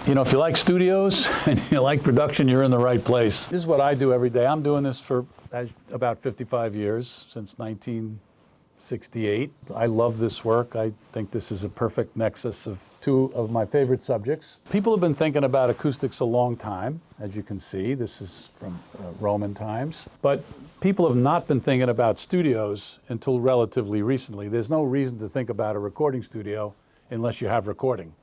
You know, if you like studios and you like production, you're in the right place. This is what I do every day. I'm doing this for about 55 years, since 1968. I love this work. I think this is a perfect nexus of two of my favorite subjects. People have been thinking about acoustics a long time, as you can see. This is from Roman times. But people have not been thinking about studios until relatively recently. There's no reason to think about a recording studio unless you have recording.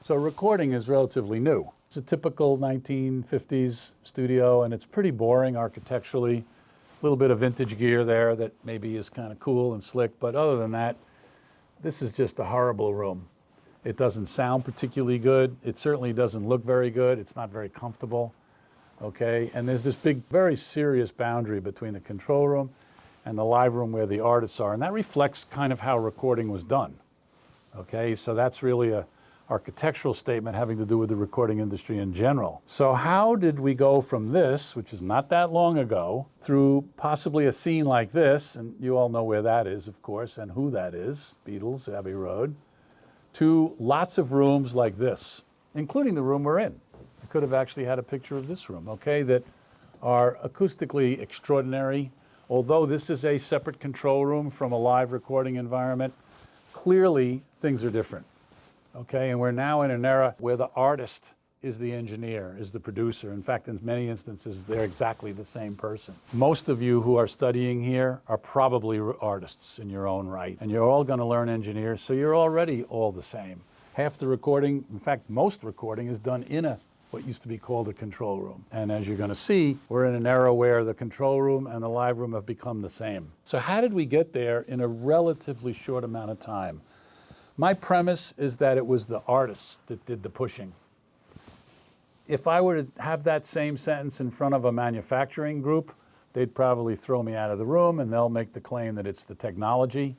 So recording is relatively new. It's a typical 1950s studio, and it's pretty boring architecturally. A little bit of vintage gear there that maybe is kind of cool and slick, but other than that, this is just a horrible room. It doesn't sound particularly good. It certainly doesn't look very good. It's not very comfortable, okay? And there's this big, very serious boundary between the control room and the live room where the artists are, and that reflects kind of how recording was done, okay? So that's really a architectural statement having to do with the recording industry in general. So how did we go from this, which is not that long ago, through possibly a scene like this, and you all know where that is, of course, and who that is, Beatles, Abbey Road, to lots of rooms like this, including the room we're in. I could have actually had a picture of this room, okay, that are acoustically extraordinary. Although this is a separate control room from a live recording environment, clearly things are different. Okay, and we're now in an era where the artist is the engineer, is the producer. In fact, in many instances, they're exactly the same person. Most of you who are studying here are probably artists in your own right, and you're all going to learn engineers, so you're already all the same. Half the recording, in fact, most recording is done in what used to be called a control room. And as you're going to see, we're in an era where the control room and the live room have become the same. So how did we get there in a relatively short amount of time? My premise is that it was the artists that did the pushing. If I were to have that same sentence in front of a manufacturing group, they'd probably throw me out of the room and they'll make the claim that it's the technology.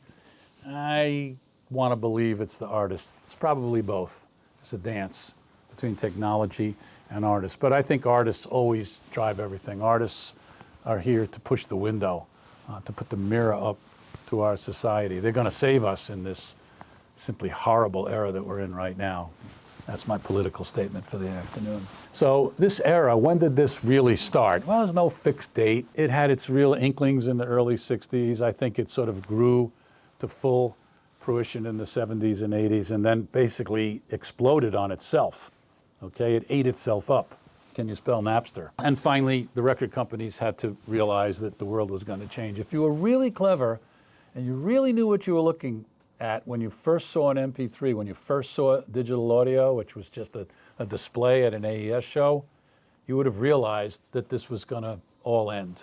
I want to believe it's the artist. It's probably both. It's a dance between technology and artists. But I think artists always drive everything. Artists are here to push the window, to put the mirror up to our society. They're going to save us in this simply horrible era that we're in right now. That's my political statement for the afternoon. So this era, when did this really start? Well, there's no fixed date. It had its real inklings in the early 60s. I think it sort of grew to full fruition in the 70s and 80s, and then basically exploded on itself. Okay, it ate itself up. Can you spell Napster? And finally, the record companies had to realize that the world was going to change. If you were really clever and you really knew what you were looking at when you first saw an MP3, when you first saw digital audio, which was just a display at an AES show, you would have realized that this was going to all end,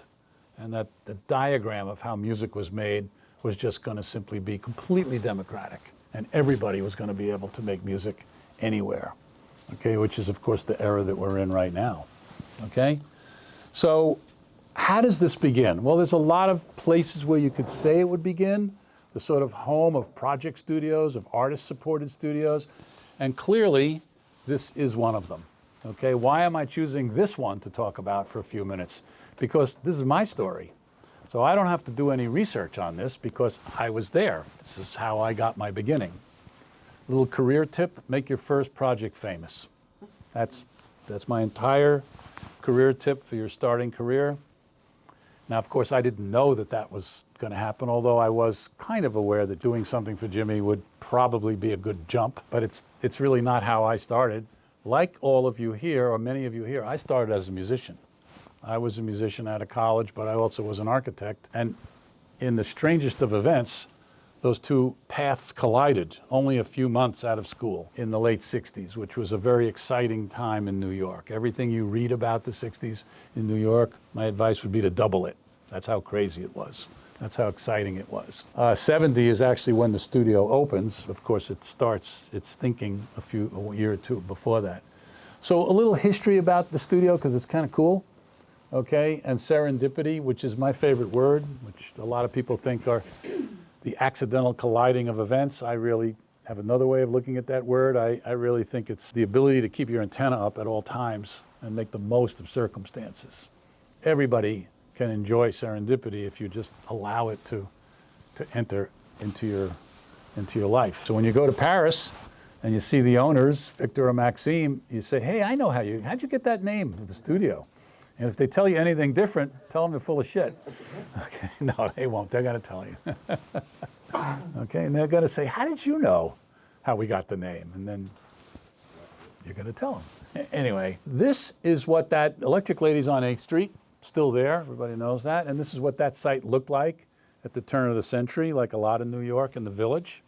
and that the diagram of how music was made was just going to simply be completely democratic, and everybody was going to be able to make music anywhere, okay, which is, of course, the era that we're in right now, okay? So how does this begin? Well, there's a lot of places where you could say it would begin. The sort of home of project studios, of artist-supported studios, and clearly this is one of them, okay? Why am I choosing this one to talk about for a few minutes? Because this is my story. So I don't have to do any research on this because I was there. This is how I got my beginning. Little career tip, make your first project famous. That's my entire career tip for your starting career. Now, of course, I didn't know that that was going to happen, although I was kind of aware that doing something for Jimmy would probably be a good jump, but it's really not how I started. Like all of you here, or many of you here, I started as a musician. I was a musician out of college, but I also was an architect. And in the strangest of events, those two paths collided only a few months out of school in the late 60s, which was a very exciting time in New York. Everything you read about the 60s in New York, my advice would be to double it. That's how crazy it was. That's how exciting it was. 70 is actually when the studio opens. Of course, it starts its thinking a year or two before that. So a little history about the studio, because it's kind of cool, okay? And serendipity, which is my favorite word, which a lot of people think are the accidental colliding of events. I really have another way of looking at that word. I really think it's the ability to keep your antenna up at all times and make the most of circumstances. Everybody can enjoy serendipity if you just allow it to enter into your life. So when you go to Paris and you see the owners, Victor or Maxime, you say, hey, I know how'd you get that name of the studio? And if they tell you anything different, tell them they're full of shit. Okay, no, they won't, they're gonna tell you. Okay, and they're gonna say, how did you know how we got the name? And then you're gonna tell them. Anyway, this is what that Electric Ladies on 8th Street, still there, everybody knows that, and this is what that site looked like at the turn of the century, like a lot of New York and the Village.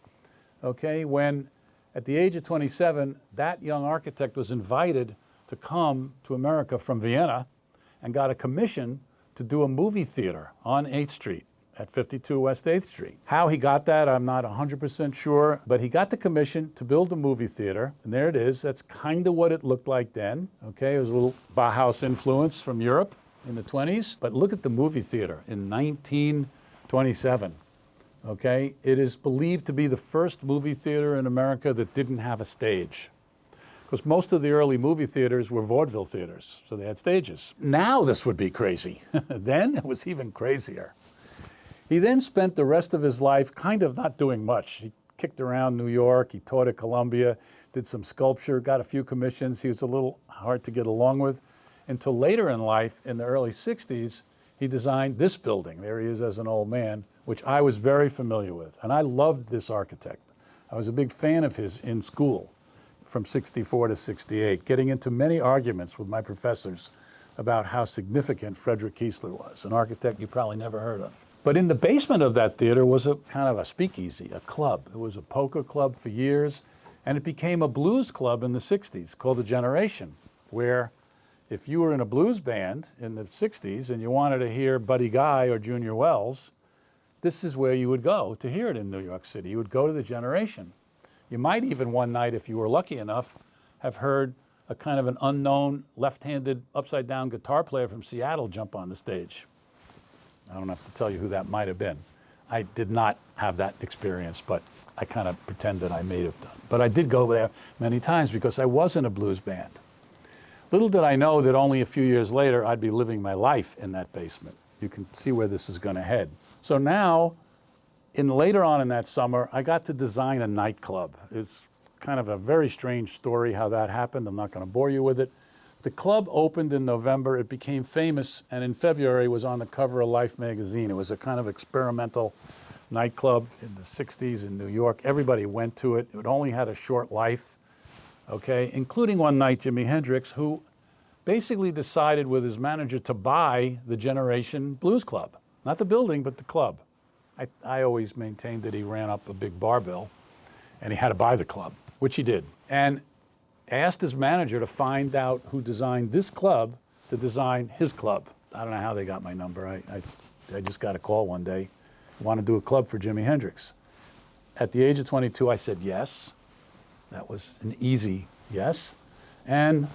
Okay, when at the age of 27, that young architect was invited to come to America from Vienna and got a commission to do a movie theater on 8th Street at 52 West 8th Street. How he got that, I'm not 100% sure, but he got the commission to build a movie theater, and there it is. That's kind of what it looked like then. Okay, it was a little Bauhaus influence from Europe in the 20s, but look at the movie theater in 1927. Okay, it is believed to be the first movie theater in America that didn't have a stage. Because most of the early movie theaters were vaudeville theaters, so they had stages. Now this would be crazy. Then it was even crazier. He then spent the rest of his life kind of not doing much. He kicked around New York, he taught at Columbia, did some sculpture, got a few commissions. He was a little hard to get along with. Until later in life, in the early 60s, he designed this building. There he is as an old man, which I was very familiar with. And I loved this architect. I was a big fan of his in school from 64 to 68, getting into many arguments with my professors about how significant Frederick Kiesler was, an architect you probably never heard of. But in the basement of that theater was a kind of a speakeasy, a club. It was a poker club for years, and it became a blues club in the 60s called The Generation, where if you were in a blues band in the 60s and you wanted to hear Buddy Guy or Junior Wells, this is where you would go to hear it in New York City. You would go to The Generation. You might even one night, if you were lucky enough, have heard a kind of an unknown left-handed upside-down guitar player from Seattle jump on the stage. I don't have to tell you who that might have been. I did not have that experience, but I kind of pretend that I may have done. But I did go there many times because I was in a blues band. Little did I know that only a few years later, I'd be living my life in that basement. You can see where this is going to head. So now, later on in that summer, I got to design a nightclub. It's kind of a very strange story how that happened. I'm not going to bore you with it. The club opened in November. It became famous, and in February was on the cover of Life magazine. It was a kind of experimental nightclub in the 60s in New York. Everybody went to it. It only had a short life, okay, including one night Jimi Hendrix, who basically decided with his manager to buy the Generation Blues Club. Not the building, but the club. I always maintained that he ran up a big bar bill, and he had to buy the club, which he did. And asked his manager to find out who designed this club to design his club. I don't know how they got my number. I just got a call one day. Want to do a club for Jimi Hendrix. At the age of 22, I said yes. That was an easy yes. And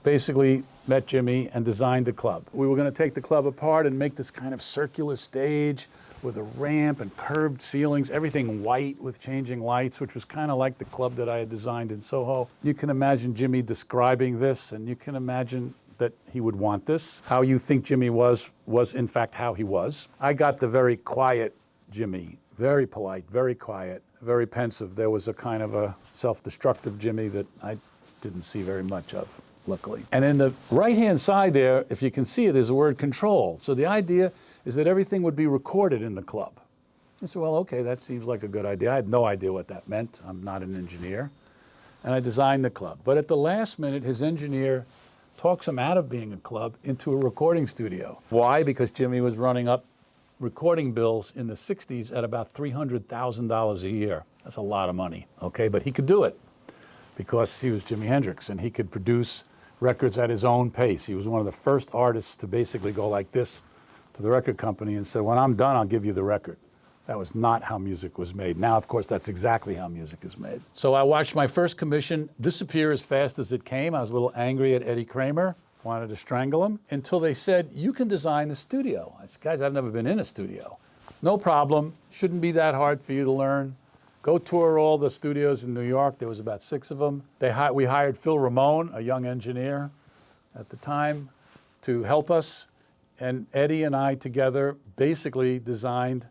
basically met Jimmy and designed the club. We were going to take the club apart and make this kind of circular stage with a ramp and curved ceilings, everything white with changing lights, which was kind of like the club that I had designed in Soho. You can imagine Jimmy describing this, and you can imagine that he would want this. How you think Jimmy was in fact how he was. I got the very quiet Jimmy, very polite, very quiet, very pensive. There was a kind of a self-destructive Jimmy that I didn't see very much of, luckily. And in the right-hand side there, if you can see it, there's the word control. So the idea is that everything would be recorded in the club. I said, well, okay, that seems like a good idea. I had no idea what that meant. I'm not an engineer. And I designed the club. But at the last minute, his engineer talks him out of being a club into a recording studio. Why? Because Jimmy was running up recording bills in the 60s at about $300,000 a year. That's a lot of money, okay? But he could do it because he was Jimi Hendrix and he could produce records at his own pace. He was one of the first artists to basically go like this to the record company and say, when I'm done, I'll give you the record. That was not how music was made. Now, of course, that's exactly how music is made. So I watched my first commission disappear as fast as it came. I was a little angry at Eddie Kramer, wanted to strangle him, until they said, you can design the studio. I said, guys, I've never been in a studio. No problem, shouldn't be that hard for you to learn. Go tour all the studios in New York. There was about 6 of them. We hired Phil Ramone, a young engineer at the time, to help us. And Eddie and I together basically designed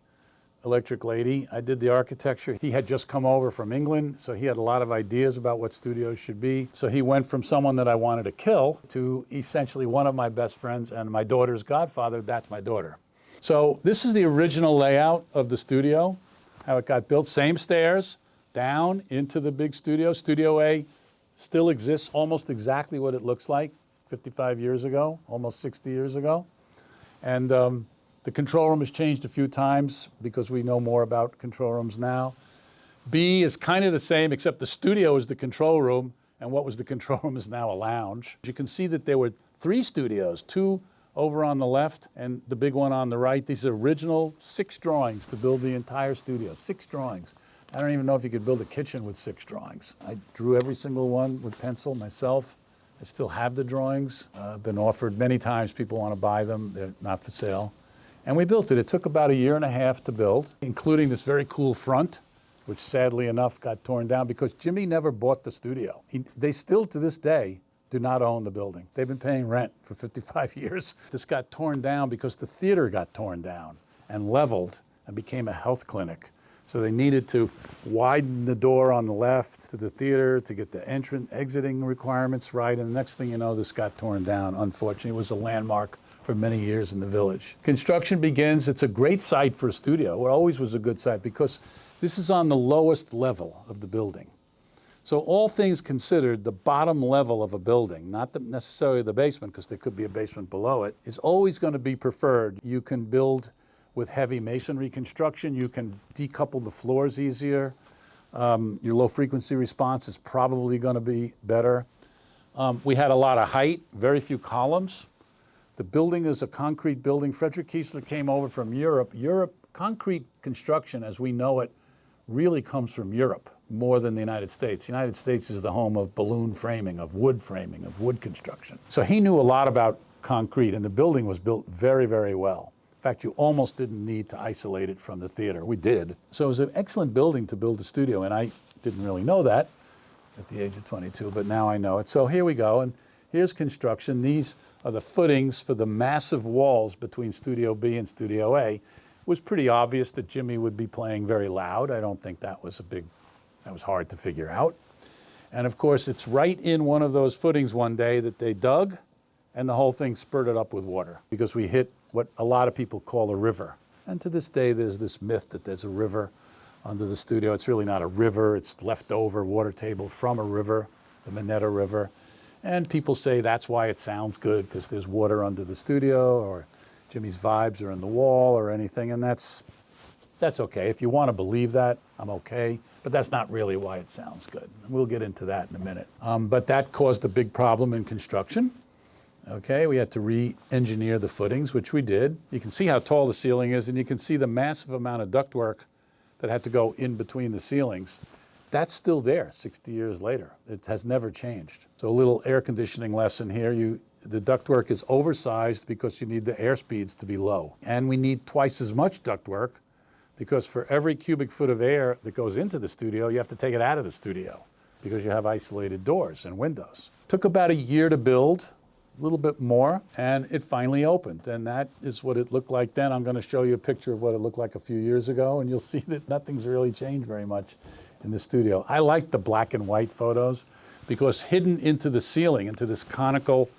Electric Lady. I did the architecture. He had just come over from England, so he had a lot of ideas about what studios should be. So he went from someone that I wanted to kill to essentially one of my best friends and my daughter's godfather. That's my daughter. So this is the original layout of the studio, how it got built. Same stairs down into the big studio. Studio A still exists almost exactly what it looks like 55 years ago, almost 60 years ago. And the control room has changed a few times because we know more about control rooms now. B is kind of the same, except the studio is the control room, and what was the control room is now a lounge. You can see that there were 3 studios, 2 over on the left and the big one on the right. These are original 6 drawings to build the entire studio, 6 drawings. I don't even know if you could build a kitchen with 6 drawings. I drew every single one with pencil myself. I still have the drawings. Been offered many times. People want to buy them. They're not for sale. And we built it. It took about 1.5 years to build, including this very cool front, which sadly enough got torn down because Jimmy never bought the studio. They still, to this day, do not own the building. They've been paying rent for 55 years. This got torn down because the theater got torn down and leveled and became a health clinic. So they needed to widen the door on the left to the theater to get the exiting requirements right. And the next thing you know, this got torn down. Unfortunately, it was a landmark for many years in the village. Construction begins. It's a great site for a studio. It always was a good site because this is on the lowest level of the building. So all things considered, the bottom level of a building, not necessarily the basement, because there could be a basement below it, is always going to be preferred. You can build with heavy masonry construction. You can decouple the floors easier. Your low frequency response is probably going to be better. We had a lot of height, very few columns. The building is a concrete building. Frederick Kiesler came over from Europe. Concrete construction as we know it really comes from Europe more than the United States. The United States is the home of balloon framing, of wood construction. So he knew a lot about concrete, and the building was built very, very well. In fact, you almost didn't need to isolate it from the theater. We did. So it was an excellent building to build a studio, and I didn't really know that at the age of 22, but now I know it. So here we go, and here's construction. These are the footings for the massive walls between Studio B and Studio A. It was pretty obvious that Jimmy would be playing very loud. I don't think that was hard to figure out. And of course, it's right in one of those footings one day that they dug, and the whole thing spurted up with water because we hit what a lot of people call a river. And to this day, there's this myth that there's a river under the studio. It's really not a river. It's leftover water table from a river, the Minetta River. And people say that's why it sounds good, because there's water under the studio, or Jimmy's vibes are in the wall or anything, and that's okay. If you want to believe that, I'm okay, but that's not really why it sounds good. We'll get into that in a minute. But that caused a big problem in construction. Okay, we had to re-engineer the footings, which we did. You can see how tall the ceiling is, and you can see the massive amount of ductwork that had to go in between the ceilings. That's still there 60 years later. It has never changed. So a little air conditioning lesson here. The ductwork is oversized because you need the air speeds to be low. And we need twice as much ductwork because for every cubic foot of air that goes into the studio, you have to take it out of the studio because you have isolated doors and windows. Took about 1 year to build, a little bit more, and it finally opened. And that is what it looked like then. I'm going to show you a picture of what it looked like a few years ago, and you'll see that nothing's really changed very much in the studio. I like the black and white photos because hidden into the ceiling, into this conical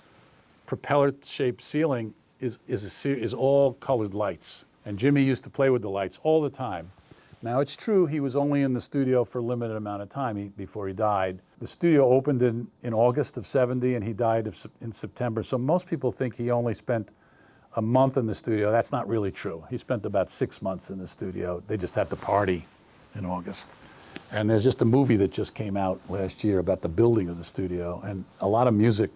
propeller-shaped ceiling, is all colored lights. And Jimmy used to play with the lights all the time. Now, it's true he was only in the studio for a limited amount of time before he died. The studio opened in August of '70, and he died in September. So most people think he only spent a month in the studio. That's not really true. He spent about 6 months in the studio. They just had the party in August. And there's just a movie that just came out last year about the building of the studio, and a lot of music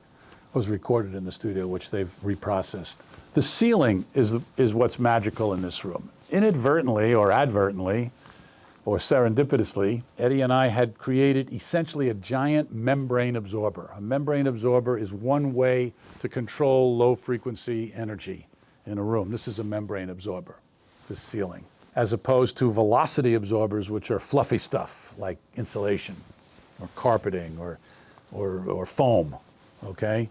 was recorded in the studio, which they've reprocessed. The ceiling is what's magical in this room. Inadvertently or advertently or serendipitously, Eddie and I had created essentially a giant membrane absorber. A membrane absorber is one way to control low frequency energy in a room. This is a membrane absorber, this ceiling, as opposed to velocity absorbers, which are fluffy stuff like insulation or carpeting or foam. okay?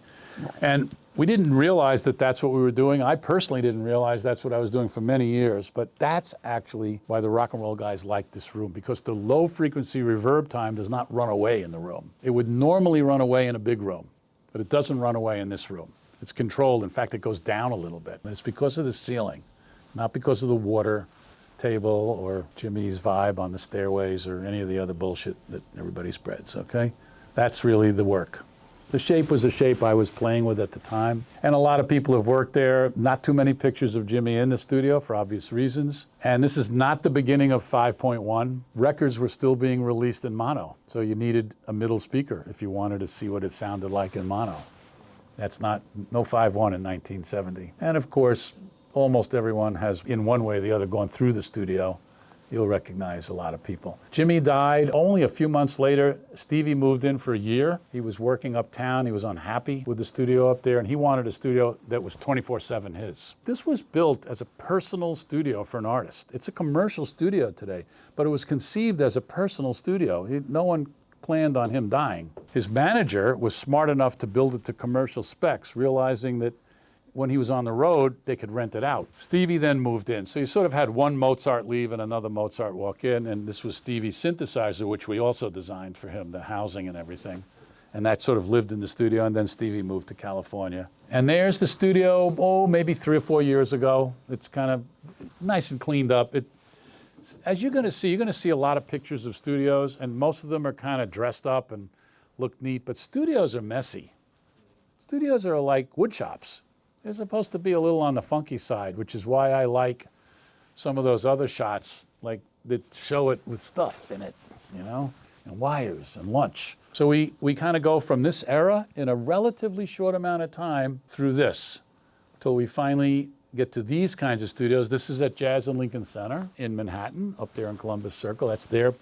And we didn't realize that that's what we were doing. I personally didn't realize that's what I was doing for many years, but that's actually why the rock and roll guys like this room, because the low frequency reverb time does not run away in the room. It would normally run away in a big room, but it doesn't run away in this room. It's controlled. In fact, it goes down a little bit. And it's because of the ceiling, not because of the water table or Jimmy's vibe on the stairways or any of the other bullshit that everybody spreads, okay? That's really the work. The shape was the shape I was playing with at the time. And a lot of people have worked there. Not too many pictures of Jimmy in the studio for obvious reasons. And this is not the beginning of 5.1. Records were still being released in mono. So you needed a middle speaker if you wanted to see what it sounded like in mono. That's no 5.1 in 1970. And of course, almost everyone has, in one way or the other, gone through the studio. You'll recognize a lot of people. Jimmy died only a few months later. Stevie moved in for a year. He was working uptown. He was unhappy with the studio up there, and he wanted a studio that was 24/7 his. This was built as a personal studio for an artist. It's a commercial studio today, but it was conceived as a personal studio. No one planned on him dying. His manager was smart enough to build it to commercial specs, realizing that when he was on the road, they could rent it out. Stevie then moved in. So you sort of had one Mozart leave and another Mozart walk in, and this was Stevie's synthesizer, which we also designed for him, the housing and everything. And that sort of lived in the studio, and then Stevie moved to California. And there's the studio, maybe 3 or 4 years ago. It's kind of nice and cleaned up. As you're gonna see a lot of pictures of studios, and most of them are kind of dressed up and look neat, but studios are messy. Studios are like wood shops. They're supposed to be a little on the funky side, which is why I like some of those other shots, like that show it with stuff in it, and wires and lunch. So we kind of go from this era in a relatively short amount of time through this, till we finally get to these kinds of studios. This is at Jazz and Lincoln Center in Manhattan, up there in Columbus Circle. That's their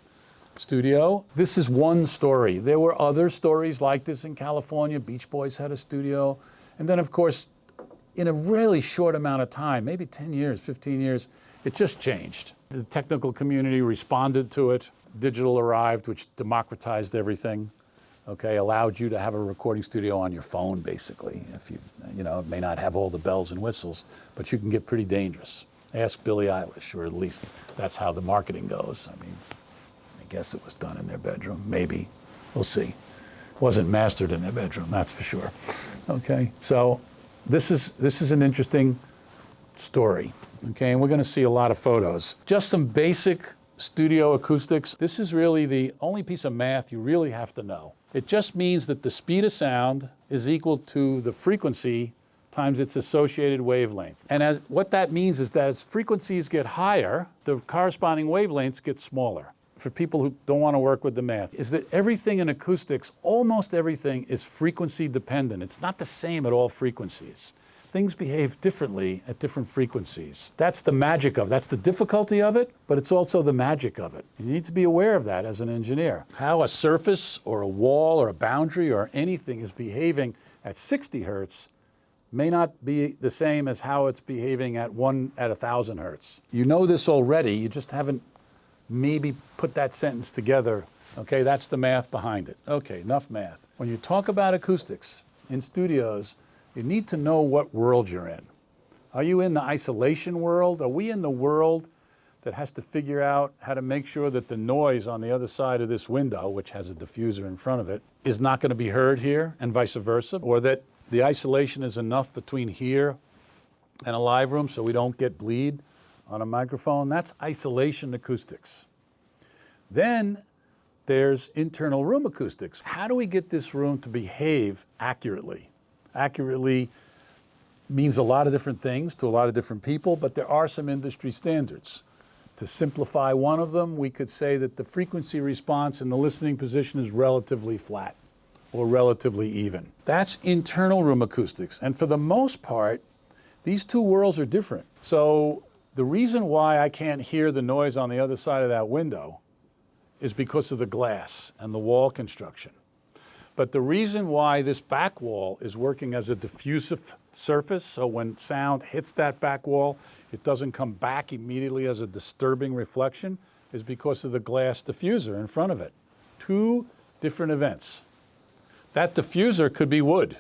studio. This is one story. There were other stories like this in California. Beach Boys had a studio. And then, of course, in a really short amount of time, maybe 10 years, 15 years, it just changed. The technical community responded to it. Digital arrived, which democratized everything, okay, allowed you to have a recording studio on your phone, basically. If it may not have all the bells and whistles, but you can get pretty dangerous. Ask Billie Eilish, or at least that's how the marketing goes. I mean, I guess it was done in their bedroom, maybe. We'll see. It wasn't mastered in their bedroom, that's for sure. Okay, so this is an interesting story, okay? And we're gonna see a lot of photos. Just some basic studio acoustics. This is really the only piece of math you really have to know. It just means that the speed of sound is equal to the frequency times its associated wavelength. And what that means is that as frequencies get higher, the corresponding wavelengths get smaller. For people who don't want to work with the math, is that everything in acoustics, almost everything, is frequency dependent. It's not the same at all frequencies. Things behave differently at different frequencies. That's the magic of it. That's the difficulty of it, but it's also the magic of it. You need to be aware of that as an engineer. How a surface or a wall or a boundary or anything is behaving at 60 hertz may not be the same as how it's behaving at 1,000 hertz. You know this already, you just haven't maybe put that sentence together. Okay, that's the math behind it. Okay, enough math. When you talk about acoustics in studios, you need to know what world you're in. Are you in the isolation world? Are we in the world that has to figure out how to make sure that the noise on the other side of this window, which has a diffuser in front of it, is not going to be heard here, and vice versa? Or that the isolation is enough between here and a live room so we don't get bleed on a microphone? That's isolation acoustics. Then there's internal room acoustics. How do we get this room to behave accurately? Accurately means a lot of different things to a lot of different people, but there are some industry standards. To simplify one of them, we could say that the frequency response in the listening position is relatively flat or relatively even. That's internal room acoustics. And for the most part, these two worlds are different. So the reason why I can't hear the noise on the other side of that window is because of the glass and the wall construction. But the reason why this back wall is working as a diffusive surface, so when sound hits that back wall, it doesn't come back immediately as a disturbing reflection, is because of the glass diffuser in front of it. Two different events. That diffuser could be wood.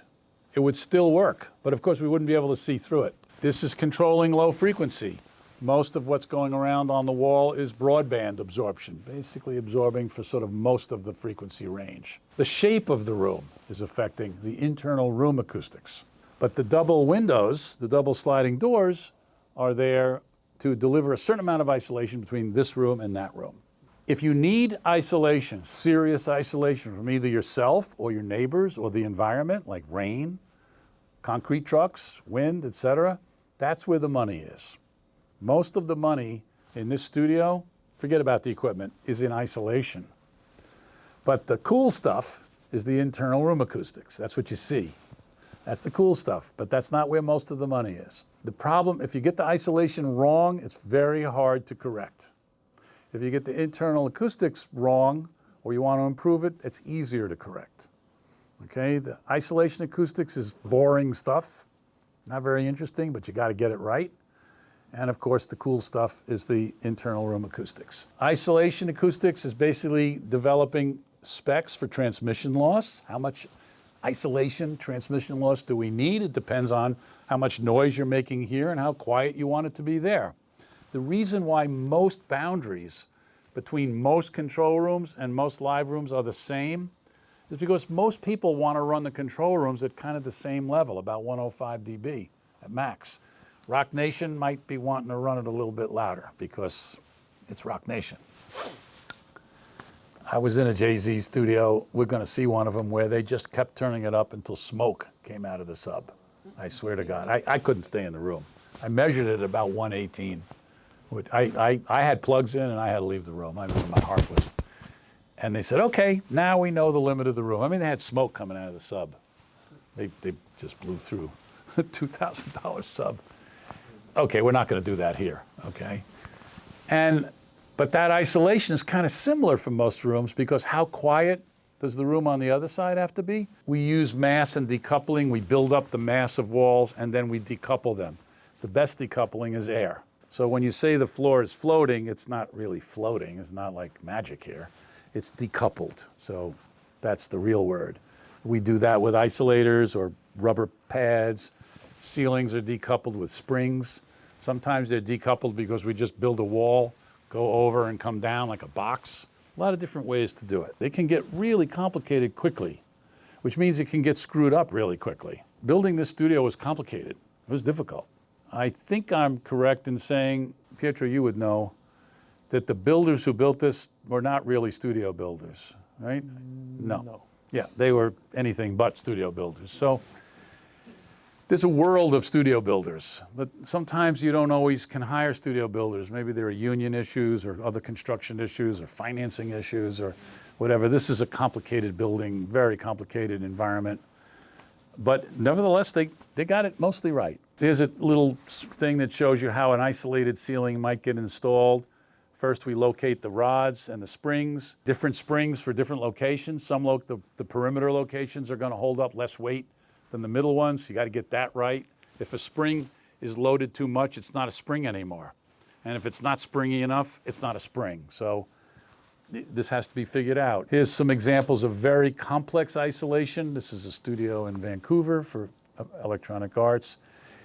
it would still work, but of course we wouldn't be able to see through it. This is controlling low frequency. Most of what's going around on the wall is broadband absorption, basically absorbing for sort of most of the frequency range. The shape of the room is affecting the internal room acoustics. But the double windows, the double sliding doors, are there to deliver a certain amount of isolation between this room and that room. If you need isolation, serious isolation from either yourself or your neighbors or the environment, like rain, concrete trucks, wind, etc., that's where the money is. Most of the money in this studio, forget about the equipment, is in isolation. But the cool stuff is the internal room acoustics. That's what you see. That's the cool stuff, but that's not where most of the money is. The problem, if you get the isolation wrong, it's very hard to correct. If you get the internal acoustics wrong, or you want to improve it, it's easier to correct. Okay, the isolation acoustics is boring stuff, not very interesting, but you got to get it right. And of course, the cool stuff is the internal room acoustics. Isolation acoustics is basically developing specs for transmission loss. How much isolation, transmission loss do we need? It depends on how much noise you're making here and how quiet you want it to be there. The reason why most boundaries between most control rooms and most live rooms are the same is because most people want to run the control rooms at kind of the same level, about 105 dB at max. Roc Nation might be wanting to run it a little bit louder because it's Roc Nation. I was in a Jay-Z studio, we're going to see one of them, where they just kept turning it up until smoke came out of the sub. I swear to God, I couldn't stay in the room. I measured it at about 118. I had plugs in and I had to leave the room. I mean, my heart was. And they said, okay, now we know the limit of the room. I mean, they had smoke coming out of the sub. They just blew through a $2,000 sub. Okay, we're not going to do that here, okay? But that isolation is kind of similar for most rooms because how quiet does the room on the other side have to be? We use mass and decoupling. We build up the mass of walls and then we decouple them. The best decoupling is air. So when you say the floor is floating, it's not really floating. It's not like magic here. It's decoupled. So that's the real word. We do that with isolators or rubber pads. Ceilings are decoupled with springs. Sometimes they're decoupled because we just build a wall, go over and come down like a box. A lot of different ways to do it. They can get really complicated quickly, which means it can get screwed up really quickly. Building this studio was complicated. It was difficult. I think I'm correct in saying, Pietro, you would know, that the builders who built this were not really studio builders, right? No. Yeah, they were anything but studio builders. So there's a world of studio builders, but sometimes you don't always can hire studio builders. Maybe there are union issues or other construction issues or financing issues or whatever. This is a complicated building, very complicated environment. But nevertheless, they got it mostly right. There's a little thing that shows you how an isolated ceiling might get installed. First, we locate the rods and the springs, different springs for different locations. Some the perimeter locations are going to hold up less weight than the middle ones. You got to get that right. If a spring is loaded too much, it's not a spring anymore. And if it's not springy enough, it's not a spring. So this has to be figured out. Here's some examples of very complex isolation. This is a studio in Vancouver for electronic arts.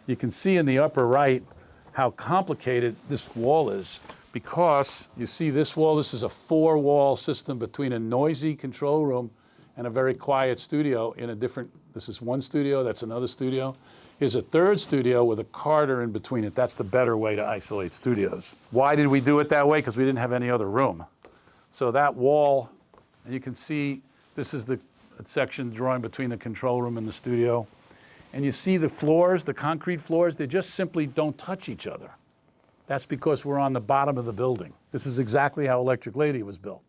You can see in the upper right how complicated this wall is because you see this wall, this is a 4-wall system between a noisy control room and a very quiet studio in a different, this is one studio, that's another studio. Here's a third studio with a corridor in between it. That's the better way to isolate studios. Why did we do it that way? Because we didn't have any other room. So that wall, and you can see, this is the section drawing between the control room and the studio. And you see the floors, the concrete floors, they just simply don't touch each other. That's because we're on the bottom of the building. This is exactly how Electric Lady was built.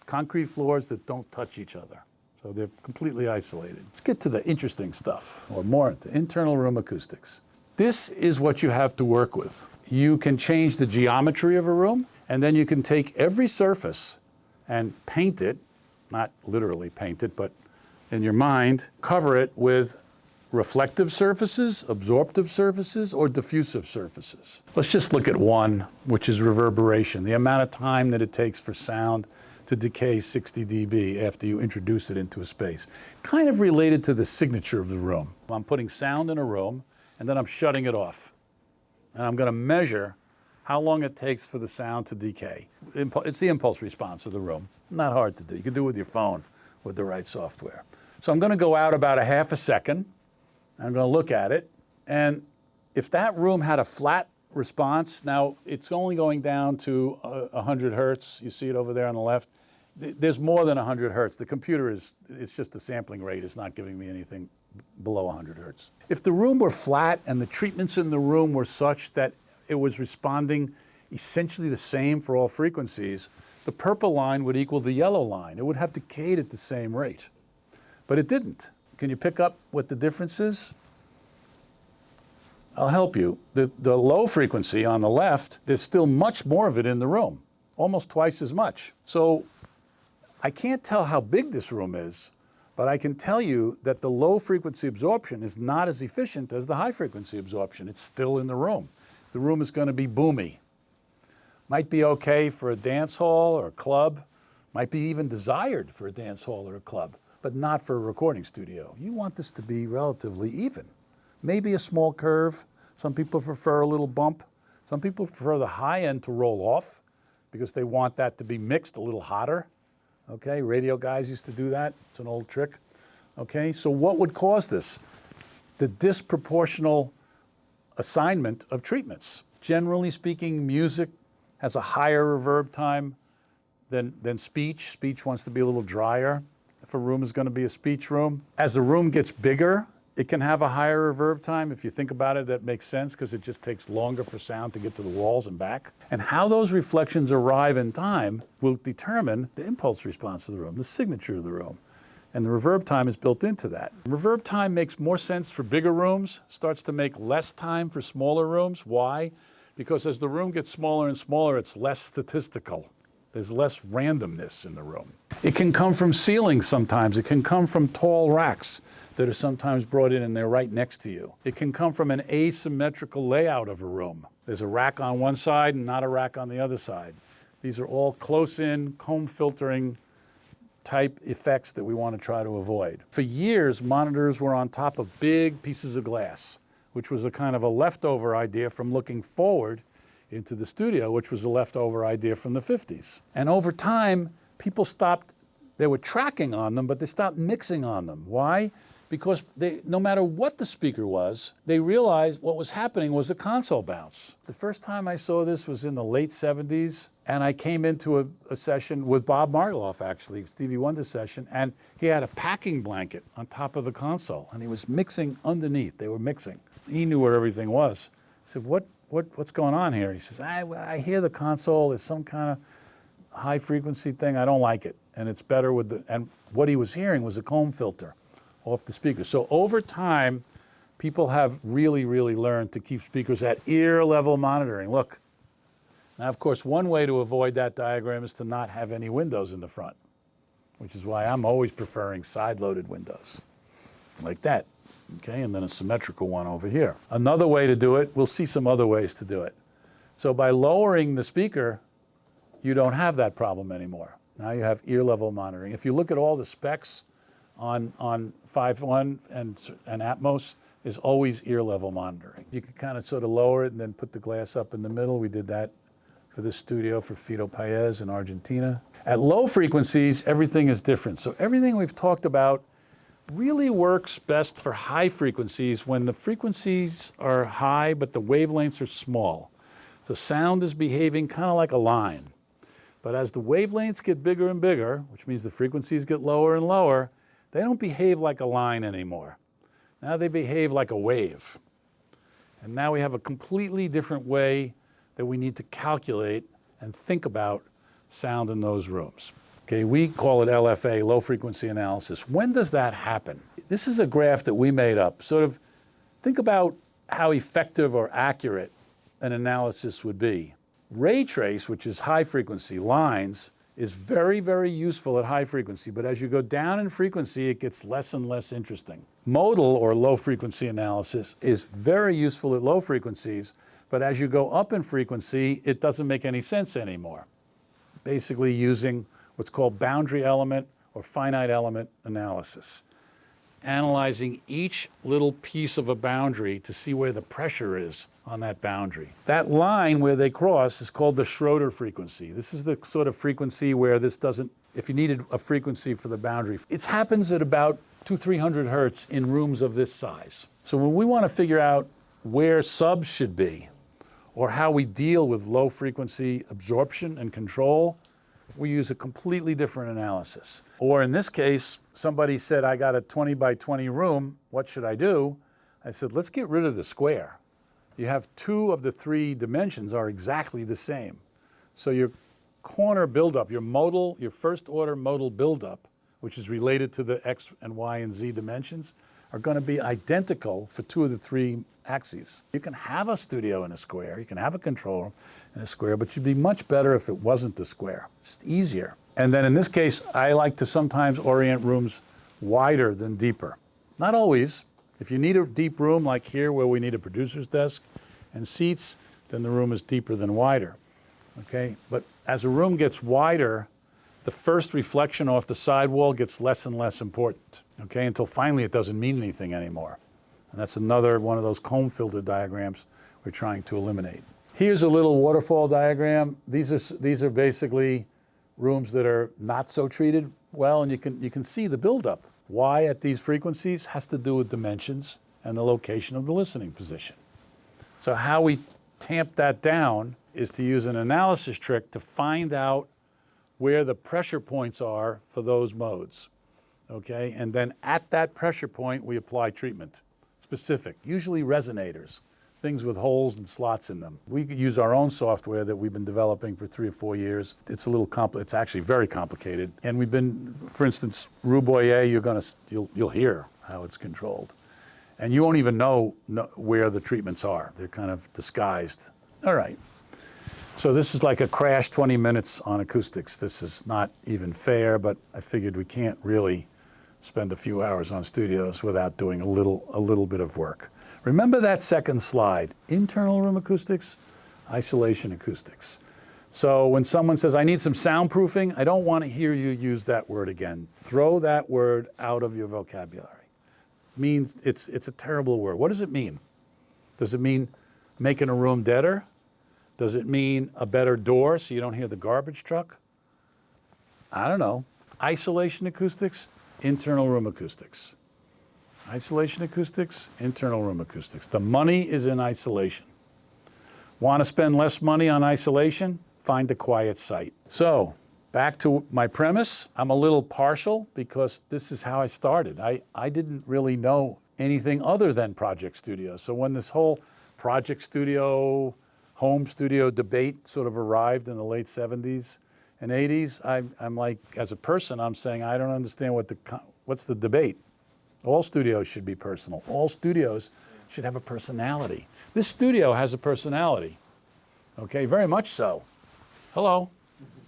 Concrete floors that don't touch each other. So they're completely isolated. Let's get to the interesting stuff, or more into internal room acoustics. This is what you have to work with. You can change the geometry of a room, and then you can take every surface and paint it, not literally paint it, but in your mind, cover it with reflective surfaces, absorptive surfaces, or diffusive surfaces. Let's just look at one, which is reverberation, the amount of time that it takes for sound to decay 60 dB after you introduce it into a space. Kind of related to the signature of the room. I'm putting sound in a room, and then I'm shutting it off. And I'm going to measure how long it takes for the sound to decay. It's the impulse response of the room. Not hard to do. You can do it with your phone with the right software. So I'm going to go out about a half a second. I'm going to look at it. And if that room had a flat response, now it's only going down to 100 hertz. You see it over there on the left. There's more than 100 hertz. The computer it's just the sampling rate. It's not giving me anything below 100 hertz. If the room were flat and the treatments in the room were such that it was responding essentially the same for all frequencies, the purple line would equal the yellow line. It would have decayed at the same rate. But it didn't. Can you pick up what the difference is? I'll help you. The low frequency on the left, there's still much more of it in the room, almost twice as much. So I can't tell how big this room is, but I can tell you that the low frequency absorption is not as efficient as the high frequency absorption. It's still in the room. The room is going to be boomy. Might be okay for a dance hall or a club, might be even desired for a dance hall or a club, but not for a recording studio. You want this to be relatively even. Maybe a small curve. Some people prefer a little bump. Some people prefer the high end to roll off because they want that to be mixed a little hotter. Okay, radio guys used to do that. It's an old trick. Okay, so what would cause this? The disproportional assignment of treatments. Generally speaking, music has a higher reverb time than speech. Speech wants to be a little drier if a room is going to be a speech room. As the room gets bigger, it can have a higher reverb time. If you think about it, that makes sense because it just takes longer for sound to get to the walls and back. And how those reflections arrive in time will determine the impulse response of the room, the signature of the room. And the reverb time is built into that. Reverb time makes more sense for bigger rooms, starts to make less time for smaller rooms. Why? Because as the room gets smaller and smaller, it's less statistical. There's less randomness in the room. It can come from ceilings sometimes. It can come from tall racks that are sometimes brought in and they're right next to you. It can come from an asymmetrical layout of a room. There's a rack on one side and not a rack on the other side. These are all close-in, comb filtering type effects that we want to try to avoid. For years, monitors were on top of big pieces of glass, which was a kind of a leftover idea from looking forward into the studio, which was a leftover idea from the 50s. And over time, people stopped, they were tracking on them, but they stopped mixing on them. Why? Because no matter what the speaker was, they realized what was happening was a console bounce. The first time I saw this was in the late 70s, and I came into a session with Bob Margoloff, actually, Stevie Wonder's session, and he had a packing blanket on top of the console, and he was mixing underneath. They were mixing. He knew where everything was. I said, what's going on here? He says, I hear the console. There's some kind of high frequency thing. I don't like it, and it's better with the, and what he was hearing was a comb filter off the speaker. So over time, people have really, really learned to keep speakers at ear level monitoring. Look, now of course, one way to avoid that diagram is to not have any windows in the front, which is why I'm always preferring side-loaded windows, like that, okay, and then a symmetrical one over here. Another way to do it, we'll see some other ways to do it. So by lowering the speaker, you don't have that problem anymore. Now you have ear level monitoring. If you look at all the specs on 5.1 and Atmos, is always ear level monitoring. You can kind of sort of lower it and then put the glass up in the middle. We did that for this studio for Fito Paez in Argentina. At low frequencies, everything is different. So everything we've talked about really works best for high frequencies when the frequencies are high but the wavelengths are small. The sound is behaving kind of like a line. But as the wavelengths get bigger and bigger, which means the frequencies get lower and lower, they don't behave like a line anymore. Now they behave like a wave. And now we have a completely different way that we need to calculate and think about sound in those rooms. Okay, we call it LFA, low frequency analysis. When does that happen? This is a graph that we made up. Sort of think about how effective or accurate an analysis would be. Ray trace, which is high frequency lines, is very, very useful at high frequency, but as you go down in frequency, it gets less and less interesting. Modal, or low frequency analysis, is very useful at low frequencies, but as you go up in frequency, it doesn't make any sense anymore. Basically using what's called boundary element or finite element analysis, analyzing each little piece of a boundary to see where the pressure is on that boundary. That line where they cross is called the Schroeder frequency. This is the sort of frequency where this doesn't, if you needed a frequency for the boundary, it happens at about 200-300 hertz in rooms of this size. So when we want to figure out where subs should be or how we deal with low frequency absorption and control, we use a completely different analysis. Or in this case, somebody said, I got a 20 by 20 room, what should I do? I said, let's get rid of the square. You have 2 of the 3 dimensions are exactly the same. So your corner buildup, your modal, your first order modal buildup, which is related to the X and Y and Z dimensions, are going to be identical for 2 of the 3 axes. You can have a studio in a square, you can have a control room in a square, but you'd be much better if it wasn't the square. It's just easier. And then in this case, I like to sometimes orient rooms wider than deeper. Not always. If you need a deep room like here where we need a producer's desk and seats, then the room is deeper than wider. Okay? But as a room gets wider, the first reflection off the sidewall gets less and less important, okay, until finally it doesn't mean anything anymore. And that's another one of those comb filter diagrams we're trying to eliminate. Here's a little waterfall diagram. These are basically rooms that are not so treated well, and you can see the buildup. Why at these frequencies has to do with dimensions and the location of the listening position. So how we tamp that down is to use an analysis trick to find out where the pressure points are for those modes, okay? And then at that pressure point, we apply treatment, specific, usually resonators, things with holes and slots in them. We use our own software that we've been developing for 3 or 4 years. It's a little it's actually very complicated. And we've been, for instance, Rue Boyer, you'll hear how it's controlled. And you won't even know where the treatments are. They're kind of disguised. All right. So this is like a crash 20 minutes on acoustics. This is not even fair, but I figured we can't really spend a few hours on studios without doing a little bit of work. Remember that second slide, internal room acoustics, isolation acoustics. So when someone says, I need some soundproofing, I don't want to hear you use that word again. Throw that word out of your vocabulary. Means it's a terrible word. What does it mean? Does it mean making a room deader? Does it mean a better door so you don't hear the garbage truck? I don't know. Isolation acoustics, internal room acoustics. Isolation acoustics, internal room acoustics. The money is in isolation. Want to spend less money on isolation? Find a quiet site. So, back to my premise. I'm a little partial because this is how I started. I didn't really know anything other than Project Studio. So when this whole Project Studio, home studio debate sort of arrived in the late 70s and 80s, I'm like, as a person, I'm saying, I don't understand what's the debate. All studios should be personal. All studios should have a personality. This studio has a personality, okay, very much so. Hello,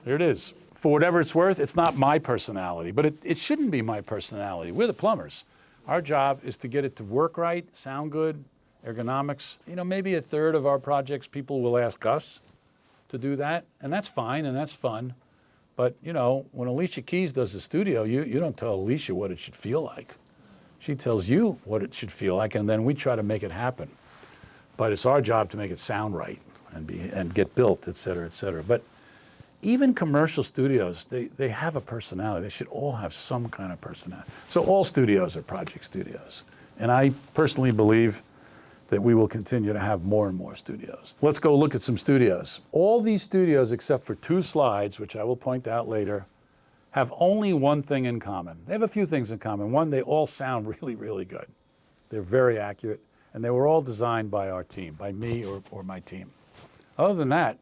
here it is. For whatever it's worth, it's not my personality, but it shouldn't be my personality. We're the plumbers. Our job is to get it to work right, sound good, ergonomics. You know, maybe a third of our projects, people will ask us to do that, and that's fine and that's fun. But, you know, when Alicia Keys does the studio, you don't tell Alicia what it should feel like. She tells you what it should feel like, and then we try to make it happen. But it's our job to make it sound right and get built, et cetera, et cetera. But even commercial studios, they have a personality. They should all have some kind of personality. So all studios are project studios. And I personally believe that we will continue to have more and more studios. Let's go look at some studios. All these studios, except for 2 slides, which I will point out later, have only one thing in common. They have a few things in common. One, they all sound really, really good. They're very accurate, and they were all designed by our team, by me or my team. Other than that,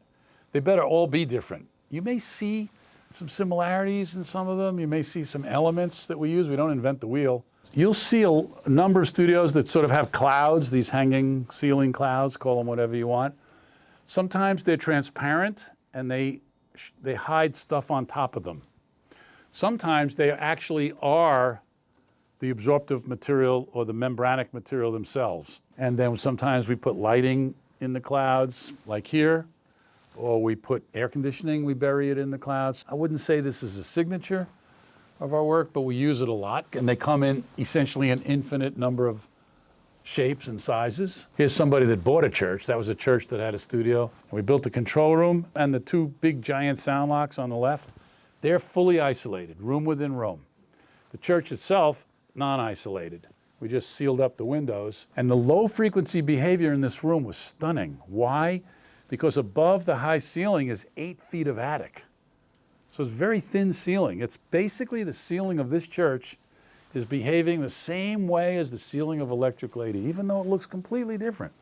they better all be different. You may see some similarities in some of them. You may see some elements that we use. We don't invent the wheel. You'll see a number of studios that sort of have clouds, these hanging ceiling clouds, call them whatever you want. Sometimes they're transparent and they hide stuff on top of them. Sometimes they actually are the absorptive material or the membranic material themselves. And then sometimes we put lighting in the clouds, like here, or we put air conditioning, we bury it in the clouds. I wouldn't say this is a signature of our work, but we use it a lot. And they come in essentially an infinite number of shapes and sizes. Here's somebody that bought a church. That was a church that had a studio. And we built a control room, and the two big giant sound locks on the left, they're fully isolated, room within room. The church itself, non-isolated. We just sealed up the windows. And the low frequency behavior in this room was stunning. Why? Because above the high ceiling is 8 feet of attic. So it's very thin ceiling. It's basically the ceiling of this church is behaving the same way as the ceiling of Electric Lady, even though it looks completely different.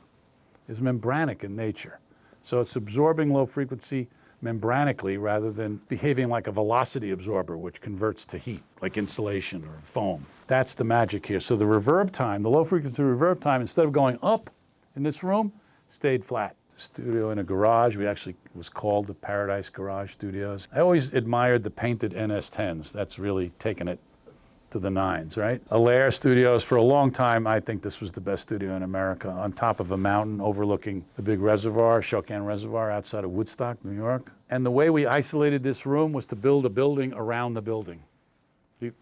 It's membranic in nature. So it's absorbing low frequency membranically rather than behaving like a velocity absorber, which converts to heat, like insulation or foam. That's the magic here. So the reverb time, the low frequency reverb time, instead of going up in this room, stayed flat. Studio in a garage. We actually was called the Paradise Garage Studios. I always admired the painted NS10s. That's really taken it to the nines, right? Alair Studios, for a long time, I think this was the best studio in America, on top of a mountain overlooking the big reservoir, Shokan Reservoir, outside of Woodstock, New York. And the way we isolated this room was to build a building around the building.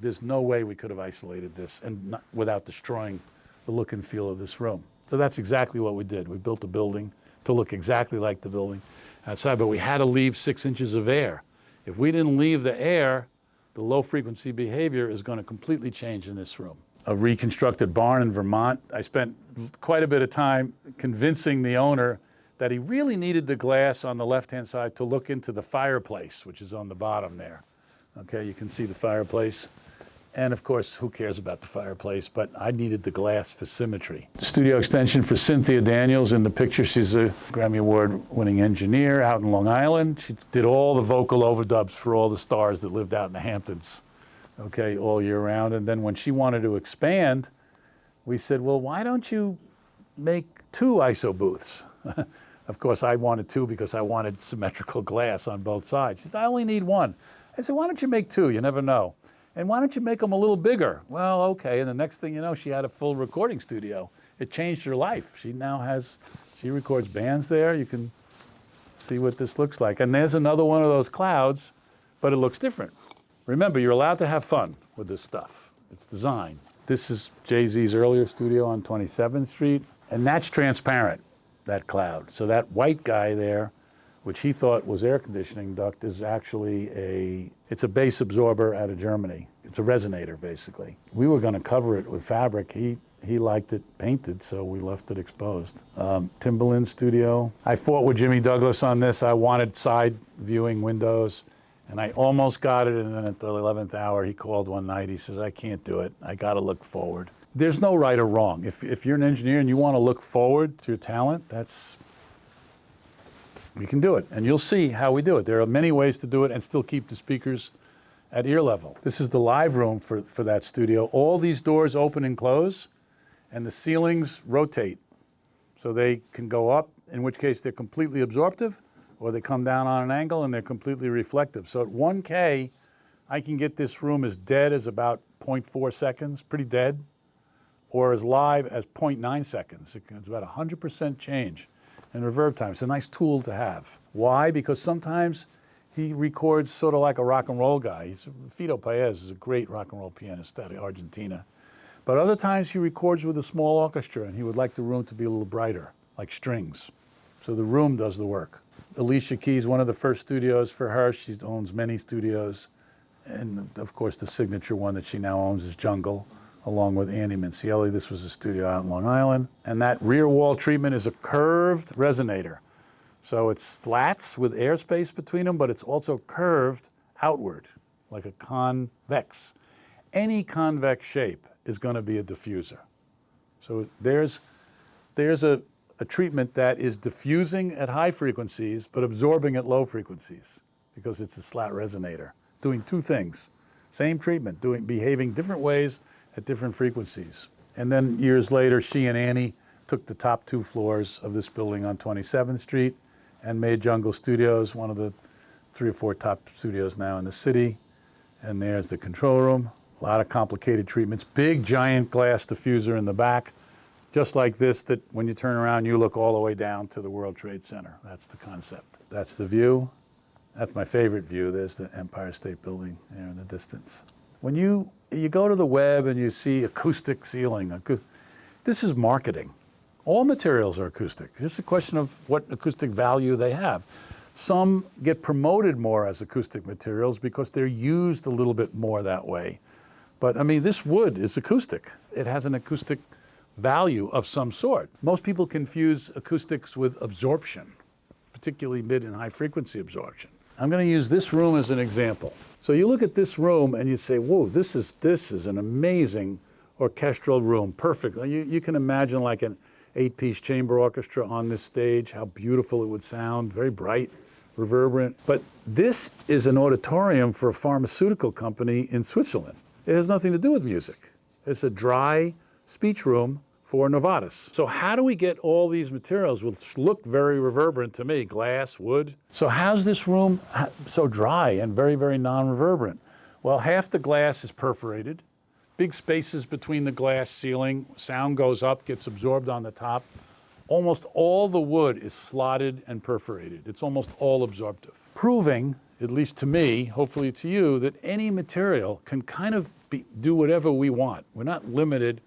There's no way we could have isolated this and not, without destroying the look and feel of this room. So that's exactly what we did. We built a building to look exactly like the building outside, but we had to leave 6 inches of air. If we didn't leave the air, the low frequency behavior is going to completely change in this room. A reconstructed barn in Vermont. I spent quite a bit of time convincing the owner that he really needed the glass on the left-hand side to look into the fireplace, which is on the bottom there. Okay, you can see the fireplace. And of course, who cares about the fireplace, but I needed the glass for symmetry. Studio extension for Cynthia Daniels in the picture. She's a Grammy Award-winning engineer out in Long Island. She did all the vocal overdubs for all the stars that lived out in the Hamptons, okay, all year round. And then when she wanted to expand, we said, well, why don't you make 2 ISO booths? Of course, I wanted 2 because I wanted symmetrical glass on both sides. She said, I only need 1. I said, why don't you make 2? You never know. And why don't you make them a little bigger? Well, okay, and the next thing you know, she had a full recording studio. It changed her life. She now has, she records bands there. You can see what this looks like. And there's another one of those clouds, but it looks different. Remember, you're allowed to have fun with this stuff. It's design. This is Jay-Z's earlier studio on 27th Street, and that's transparent, that cloud. So that white guy there, which he thought was air conditioning duct, is actually it's a bass absorber out of Germany. It's a resonator, basically. We were gonna cover it with fabric. He liked it painted, so we left it exposed. Timbaland studio. I fought with Jimmy Douglas on this. I wanted side viewing windows, and I almost got it, and then at the 11th hour, he called one night. He says, I can't do it. I gotta look forward. There's no right or wrong. If you're an engineer and you wanna look forward to your talent, we can do it, and you'll see how we do it. There are many ways to do it and still keep the speakers at ear level. This is the live room for that studio. All these doors open and close, and the ceilings rotate. So they can go up, in which case they're completely absorptive, or they come down on an angle and they're completely reflective. So at 1K, I can get this room as dead as about 0.4 seconds, pretty dead, or as live as 0.9 seconds. It's about 100% change in reverb time. It's a nice tool to have. Why? Because sometimes he records sort of like a rock and roll guy. Fito Paez is a great rock and roll pianist out of Argentina. But other times he records with a small orchestra, and he would like the room to be a little brighter, like strings. So the room does the work. Alicia Keys, one of the first studios for her. She owns many studios. And of course, the signature one that she now owns is Jungle, along with Andy Mincielli. This was a studio out in Long Island. And that rear wall treatment is a curved resonator. So it's slats with airspace between them, but it's also curved outward, like a convex. Any convex shape is going to be a diffuser. So there's a treatment that is diffusing at high frequencies, but absorbing at low frequencies, because it's a slat resonator, doing 2 things. Same treatment, behaving different ways at different frequencies. And then years later, she and Annie took the top 2 floors of this building on 27th Street and made Jungle Studios, one of the 3 or 4 top studios now in the city. And there's the control room, a lot of complicated treatments, big giant glass diffuser in the back, just like this, that when you turn around, you look all the way down to the World Trade Center. That's the concept. That's the view. That's my favorite view. There's the Empire State Building there in the distance. When you go to the web and you see acoustic ceiling, this is marketing. All materials are acoustic. It's just a question of what acoustic value they have. Some get promoted more as acoustic materials because they're used a little bit more that way. But I mean, this wood is acoustic. It has an acoustic value of some sort. Most people confuse acoustics with absorption, particularly mid and high frequency absorption. I'm going to use this room as an example. So you look at this room and you say, whoa, this is an amazing orchestral room, perfect. You can imagine like an 8-piece chamber orchestra on this stage, how beautiful it would sound, very bright, reverberant. But this is an auditorium for a pharmaceutical company in Switzerland. It has nothing to do with music. It's a dry speech room for Novartis. So how do we get all these materials, which look very reverberant to me, glass, wood? So how's this room so dry and very, very non-reverberant? Well, half the glass is perforated, big spaces between the glass ceiling, sound goes up, gets absorbed on the top. Almost all the wood is slotted and perforated. It's almost all absorptive. Proving, at least to me, hopefully to you, that any material can kind of do whatever we want. We're not limited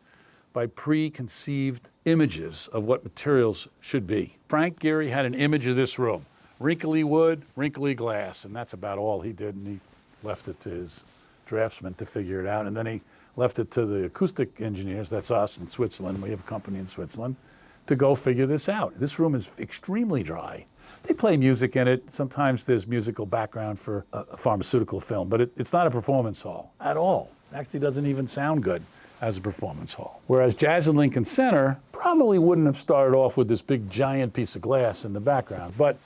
by preconceived images of what materials should be. Frank Gehry had an image of this room. Wrinkly wood, wrinkly glass, and that's about all he did, and he left it to his draftsman to figure it out, and then he left it to the acoustic engineers, that's us in Switzerland, we have a company in Switzerland, to go figure this out. This room is extremely dry. They play music in it. Sometimes there's musical background for a pharmaceutical film, but it's not a performance hall at all. It actually doesn't even sound good as a performance hall. Whereas Jazz at Lincoln Center probably wouldn't have started off with this big giant piece of glass in the background. But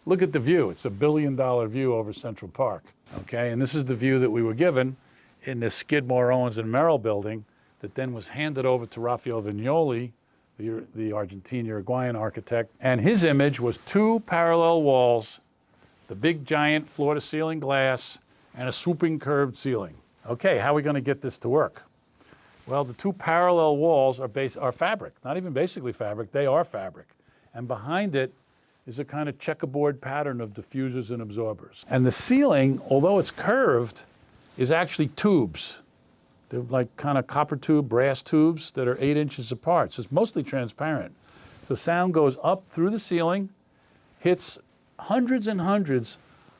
look at the view. It's a $1 billion view over Central Park. Okay, and this is the view that we were given in this Skidmore, Owens and Merrill building that then was handed over to Rafael Vignoli, the Argentine-Uruguayan architect. And his image was 2 parallel walls, the big giant floor-to-ceiling glass, and a swooping curved ceiling. Okay, how are we going to get this to work? Well, the 2 parallel walls are fabric, not even basically fabric, they are fabric. And behind it is a kind of checkerboard pattern of diffusers and absorbers. And the ceiling, although it's curved, is actually tubes. They're like kind of copper tube, brass tubes that are 8 inches apart. So it's mostly transparent. So sound goes up through the ceiling, hits hundreds and hundreds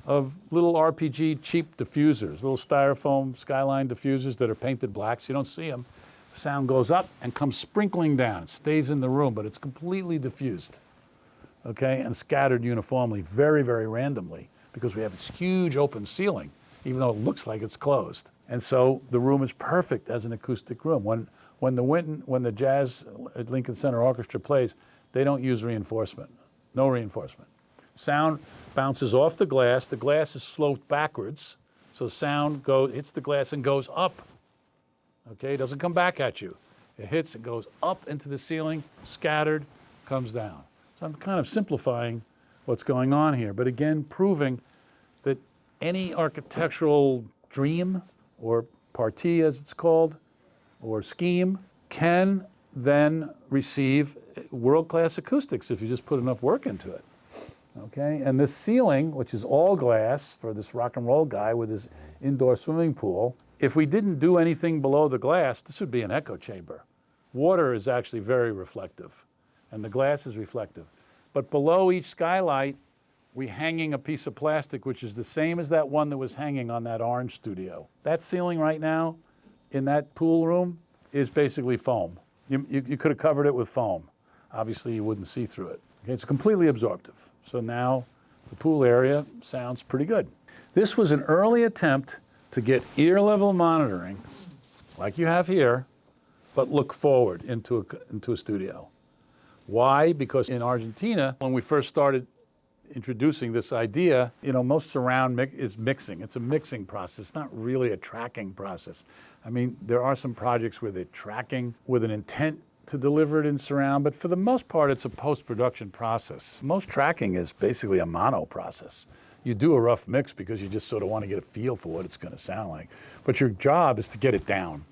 of little RPG cheap diffusers, little styrofoam skyline diffusers that are painted black so you don't see them. Sound goes up and comes sprinkling down. It stays in the room, but it's completely diffused, okay, and scattered uniformly, very, very randomly, because we have this huge open ceiling, even though it looks like it's closed. And so the room is perfect as an acoustic room. When the Jazz at Lincoln Center Orchestra plays, they don't use reinforcement, no reinforcement. Sound bounces off the glass. The glass is sloped backwards, so sound hits the glass and goes up. Okay, it doesn't come back at you. It hits, it goes up into the ceiling, scattered, comes down. So I'm kind of simplifying what's going on here, but again, proving that any architectural dream or partie, as it's called, or scheme, can then receive world-class acoustics if you just put enough work into it. Okay, and this ceiling, which is all glass for this rock and roll guy with his indoor swimming pool, if we didn't do anything below the glass, this would be an echo chamber. Water is actually very reflective, and the glass is reflective. But below each skylight, we're hanging a piece of plastic, which is the same as that one that was hanging on that orange studio. That ceiling right now in that pool room is basically foam. You could have covered it with foam. Obviously, you wouldn't see through it. Okay, it's completely absorptive. So now the pool area sounds pretty good. This was an early attempt to get ear level monitoring, like you have here, but look forward into a studio. Why? Because in Argentina, when we first started introducing this idea, most surround is mixing. It's a mixing process, it's not really a tracking process. I mean, there are some projects where they're tracking with an intent to deliver it in surround, but for the most part, it's a post-production process. Most tracking is basically a mono process. You do a rough mix because you just sort of want to get a feel for what it's going to sound like. But your job is to get it down.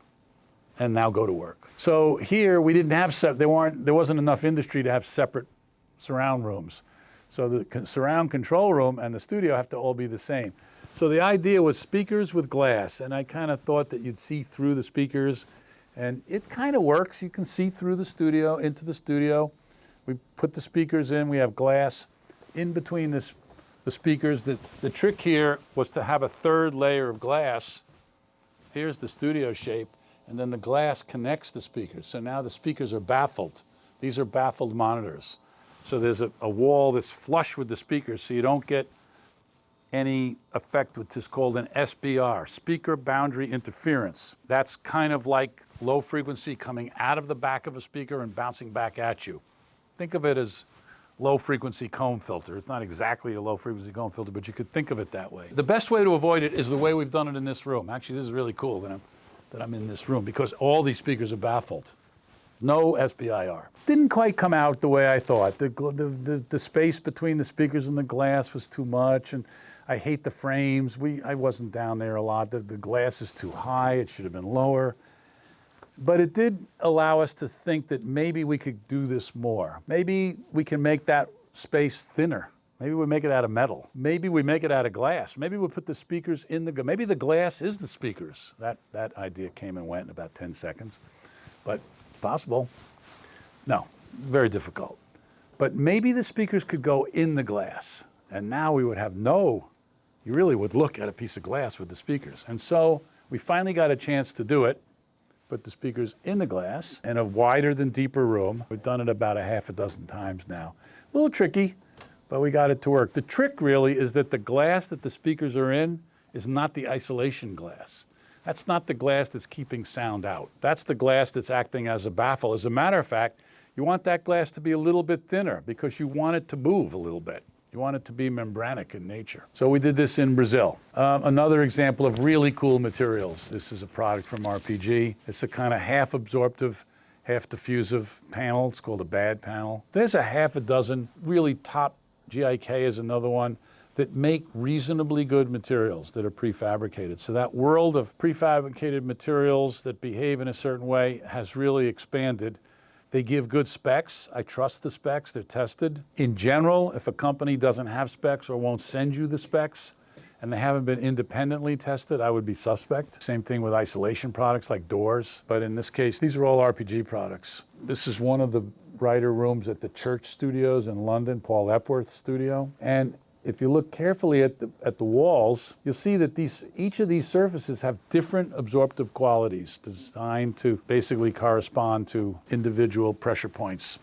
and now go to work. So here we didn't have, there wasn't enough industry to have separate surround rooms. So the surround control room and the studio have to all be the same. So the idea was speakers with glass, and I kind of thought that you'd see through the speakers, and it kind of works. You can see through the studio, into the studio. We put the speakers in, we have glass in between the speakers. The trick here was to have a third layer of glass. Here's the studio shape, and then the glass connects the speakers. So now the speakers are baffled. These are baffled monitors. So there's a wall that's flush with the speakers, so you don't get any effect which is called an SBR, speaker boundary interference. That's kind of like low frequency coming out of the back of a speaker and bouncing back at you. Think of it as low frequency comb filter. It's not exactly a low frequency comb filter, but you could think of it that way. The best way to avoid it is the way we've done it in this room. Actually, this is really cool that I'm in this room, because all these speakers are baffled. No SBIR. Didn't quite come out the way I thought. The space between the speakers and the glass was too much, and I hate the frames. I wasn't down there a lot. The glass is too high. It should have been lower. But it did allow us to think that maybe we could do this more. Maybe we can make that space thinner. Maybe we make it out of metal. Maybe we make it out of glass. Maybe we put the speakers in maybe the glass is the speakers. That idea came and went in about 10 seconds. But possible. No, very difficult. But maybe the speakers could go in the glass, and now we would have you really would look at a piece of glass with the speakers. And so we finally got a chance to do it, put the speakers in the glass in a wider than deeper room. We've done it about a half a dozen times now. A little tricky, but we got it to work. The trick really is that the glass that the speakers are in is not the isolation glass. That's not the glass that's keeping sound out. That's the glass that's acting as a baffle. As a matter of fact, you want that glass to be a little bit thinner because you want it to move a little bit. You want it to be membranic in nature. So we did this in Brazil. Another example of really cool materials. This is a product from RPG. It's a kind of half absorptive, half diffusive panel. It's called a BAD panel. There's a half a dozen really top, GIK is another one, that make reasonably good materials that are prefabricated. So that world of prefabricated materials that behave in a certain way has really expanded. They give good specs. I trust the specs. They're tested. In general, if a company doesn't have specs or won't send you the specs and they haven't been independently tested, I would be suspect. Same thing with isolation products like doors. But in this case, these are all RPG products. This is one of the writer rooms at the Church Studios in London, Paul Epworth's studio. And if you look carefully at the walls, you'll see that each of these surfaces have different absorptive qualities designed to basically correspond to individual pressure points,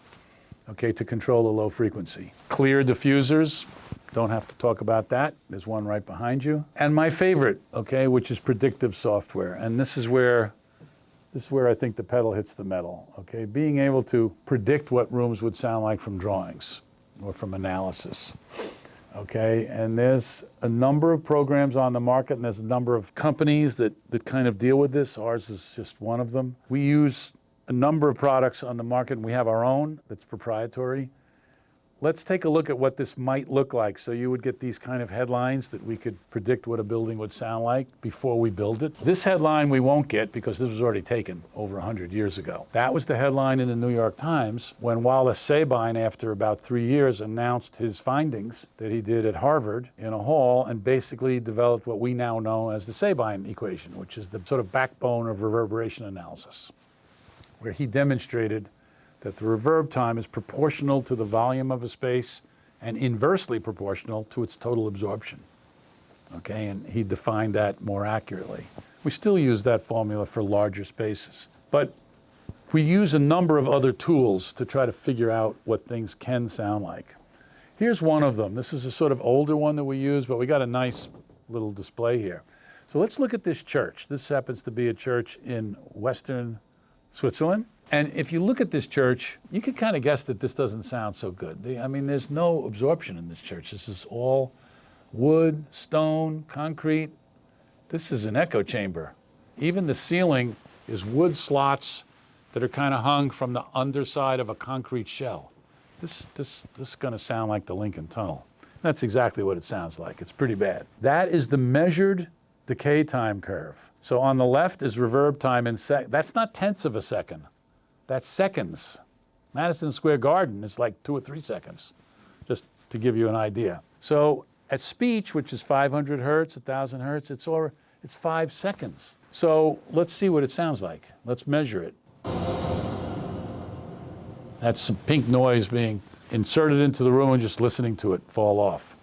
okay, to control the low frequency. Clear diffusers, don't have to talk about that. There's one right behind you. And my favorite, okay, which is predictive software. And this is where I think the pedal hits the metal, okay? Being able to predict what rooms would sound like from drawings or from analysis. Okay, and there's a number of programs on the market, and there's a number of companies that kind of deal with this. Ours is just one of them. We use a number of products on the market, and we have our own that's proprietary. Let's take a look at what this might look like. So you would get these kind of headlines that we could predict what a building would sound like before we build it. This headline we won't get because this was already taken over 100 years ago. That was the headline in the New York Times when Wallace Sabine, after about 3 years, announced his findings that he did at Harvard in a hall and basically developed what we now know as the Sabine equation, which is the sort of backbone of reverberation analysis, where he demonstrated that the reverb time is proportional to the volume of a space and inversely proportional to its total absorption. Okay, and he defined that more accurately. We still use that formula for larger spaces, but we use a number of other tools to try to figure out what things can sound like. Here's one of them. This is a sort of older one that we use, but we got a nice little display here. So let's look at this church. This happens to be a church in Western Switzerland. And if you look at this church, you can kind of guess that this doesn't sound so good. I mean, there's no absorption in this church. This is all wood, stone, concrete. This is an echo chamber. Even the ceiling is wood slots that are kind of hung from the underside of a concrete shell. This is going to sound like the Lincoln Tunnel. That's exactly what it sounds like. It's pretty bad. That is the measured decay time curve. So on the left is reverb time in that's not tenths of a second. That's seconds. Madison Square Garden is like 2 or 3 seconds, just to give you an idea. So at speech, which is 500 hertz, 1,000 hertz, it's 5 seconds. So let's see what it sounds like. Let's measure it. That's some pink noise being inserted into the room and just listening to it fall off.